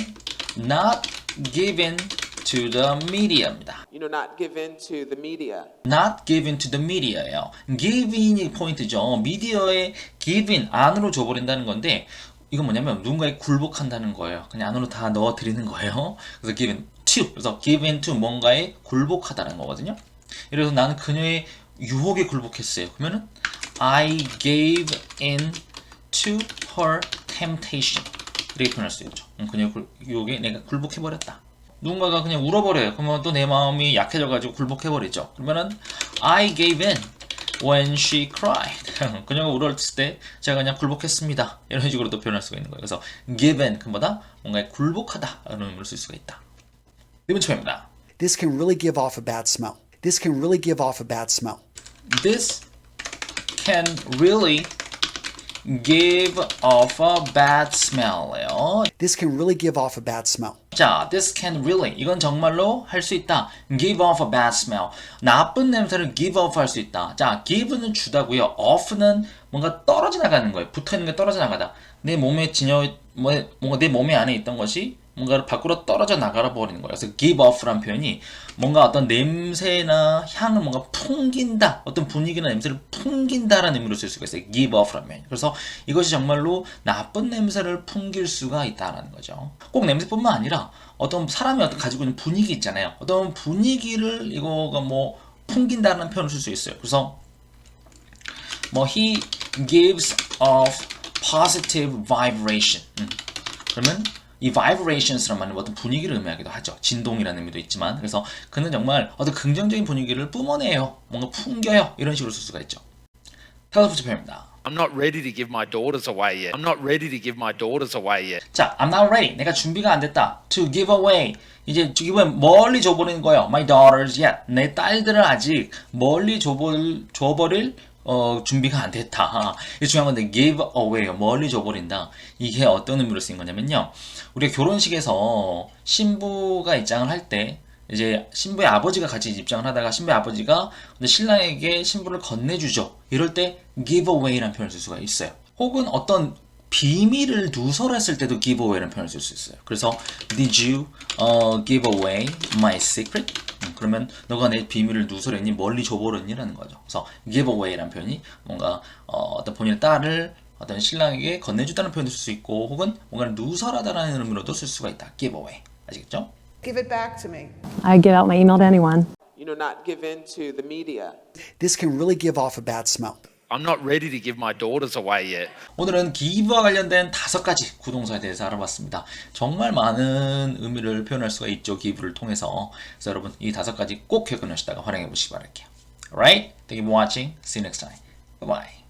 not give in to the media입니다. You know, not give in to the media. Not give in to the media예요. give in이 포인트죠. 미디어에 give in 안으로 줘버린다는 건데 이건 뭐냐면 누군가에 굴복한다는 거예요. 그냥 안으로 다 넣어드리는 거예요. 그래서 give in to 그래서 give in to 뭔가에 굴복하다는 거거든요. 예를 들어서 나는 그녀의 유혹에 굴복했어요. 그러면은 I gave in to her temptation. 이렇게 표현할 수 있죠. 그녀의 유혹에 내가 굴복해버렸다. 누군가가 그냥 울어버려요. 그러면 또 내 마음이 약해져가지고 굴복해버리죠. 그러면은 I gave in when she cried. 그녀가 울었을 때 제가 그냥 굴복했습니다. 이런 식으로 또 표현할 수가 있는 거예요. 그래서 give in 그보다 뭔가에 굴복하다 라는 의미로 쓸 수가 있다. 네 번째 표현입니다. This can really give off a bad smell. This can really give off a bad smell. This can really give off a bad smell예요. This can really give off a bad smell. 자, this can really 이건 정말로 할 수 있다. give off a bad smell. 나쁜 냄새를 give off 할 수 있다. 자, give는 주다고요. off는 뭔가 떨어져 나가는 거예요. 붙어 있는 게 떨어져 나가다. 내 몸에 뭔가 내 몸에 안에 있던 것이 뭔가를 밖으로 떨어져 나가라 버리는 거예요. 그래서 give off라는 표현이 뭔가 어떤 냄새나 향을 뭔가 풍긴다, 어떤 분위기나 냄새를 풍긴다라는 의미로 쓸 수가 있어요. give off라는 표현. 그래서 이것이 정말로 나쁜 냄새를 풍길 수가 있다라는 거죠. 꼭 냄새뿐만 아니라 어떤 사람이 가지고 있는 분위기 있잖아요. 어떤 분위기를 이거가 뭐 풍긴다는 표현을 쓸 수 있어요. 그래서 뭐 he gives of positive vibration. 그러면 이 vibrations라는 말은 어떤 분위기를 의미하기도 하죠. 진동이라는 의미도 있지만, 그래서 그는 정말 어떤 긍정적인 분위기를 뿜어내요. 뭔가 풍겨요. 이런 식으로 쓸 수가 있죠. 다섯 번째 표현입니다. I'm not ready to give my daughters away yet. I'm not ready to give my daughters away yet. 자, I'm not ready. 내가 준비가 안 됐다. To give away. 이제 이번엔 멀리 줘버리는 거예요. My daughters yet. 내 딸들을 아직 멀리 줘버릴 준비가 안 됐다. 이게 중요한 건데 give away요. 멀리 줘버린다. 이게 어떤 의미로 쓰인 거냐면요. 우리가 결혼식에서 신부가 입장을 할 때 이제 신부의 아버지가 같이 입장을 하다가 신부의 아버지가 신랑에게 신부를 건네주죠. 이럴 때 give away라는 표현을 쓸 수가 있어요. 혹은 어떤 비밀을 누설했을 때도 give away라는 표현을 쓸 수 있어요. 그래서 did you give away my secret? 그러면 너가 내 비밀을 누설했니? 멀리 줘버렸니? 라는 거죠. 그래서 give away라는 표현이 뭔가 어떤 본인의 딸을 어떤 신랑에게 건네주다는 표현도 쓸 수 있고, 혹은 뭔가를 누설하다라는 의미로도 쓸 수가 있다. give away. 아시겠죠? Give it back to me. I give out my email to anyone. You know, not give in to the media. This can really give off a bad smell. I'm not ready to give my daughters away yet. 오늘은 give와 관련된 5가지 구동사에 대해서 알아봤습니다. 정말 많은 의미를 표현할 수가 있죠. give를 통해서. 그래서 여러분 이 5가지 꼭 기억해 놓으시다가 활용해 보시기 바랄게요. Alright? Thank you for watching. See you next time. Bye bye.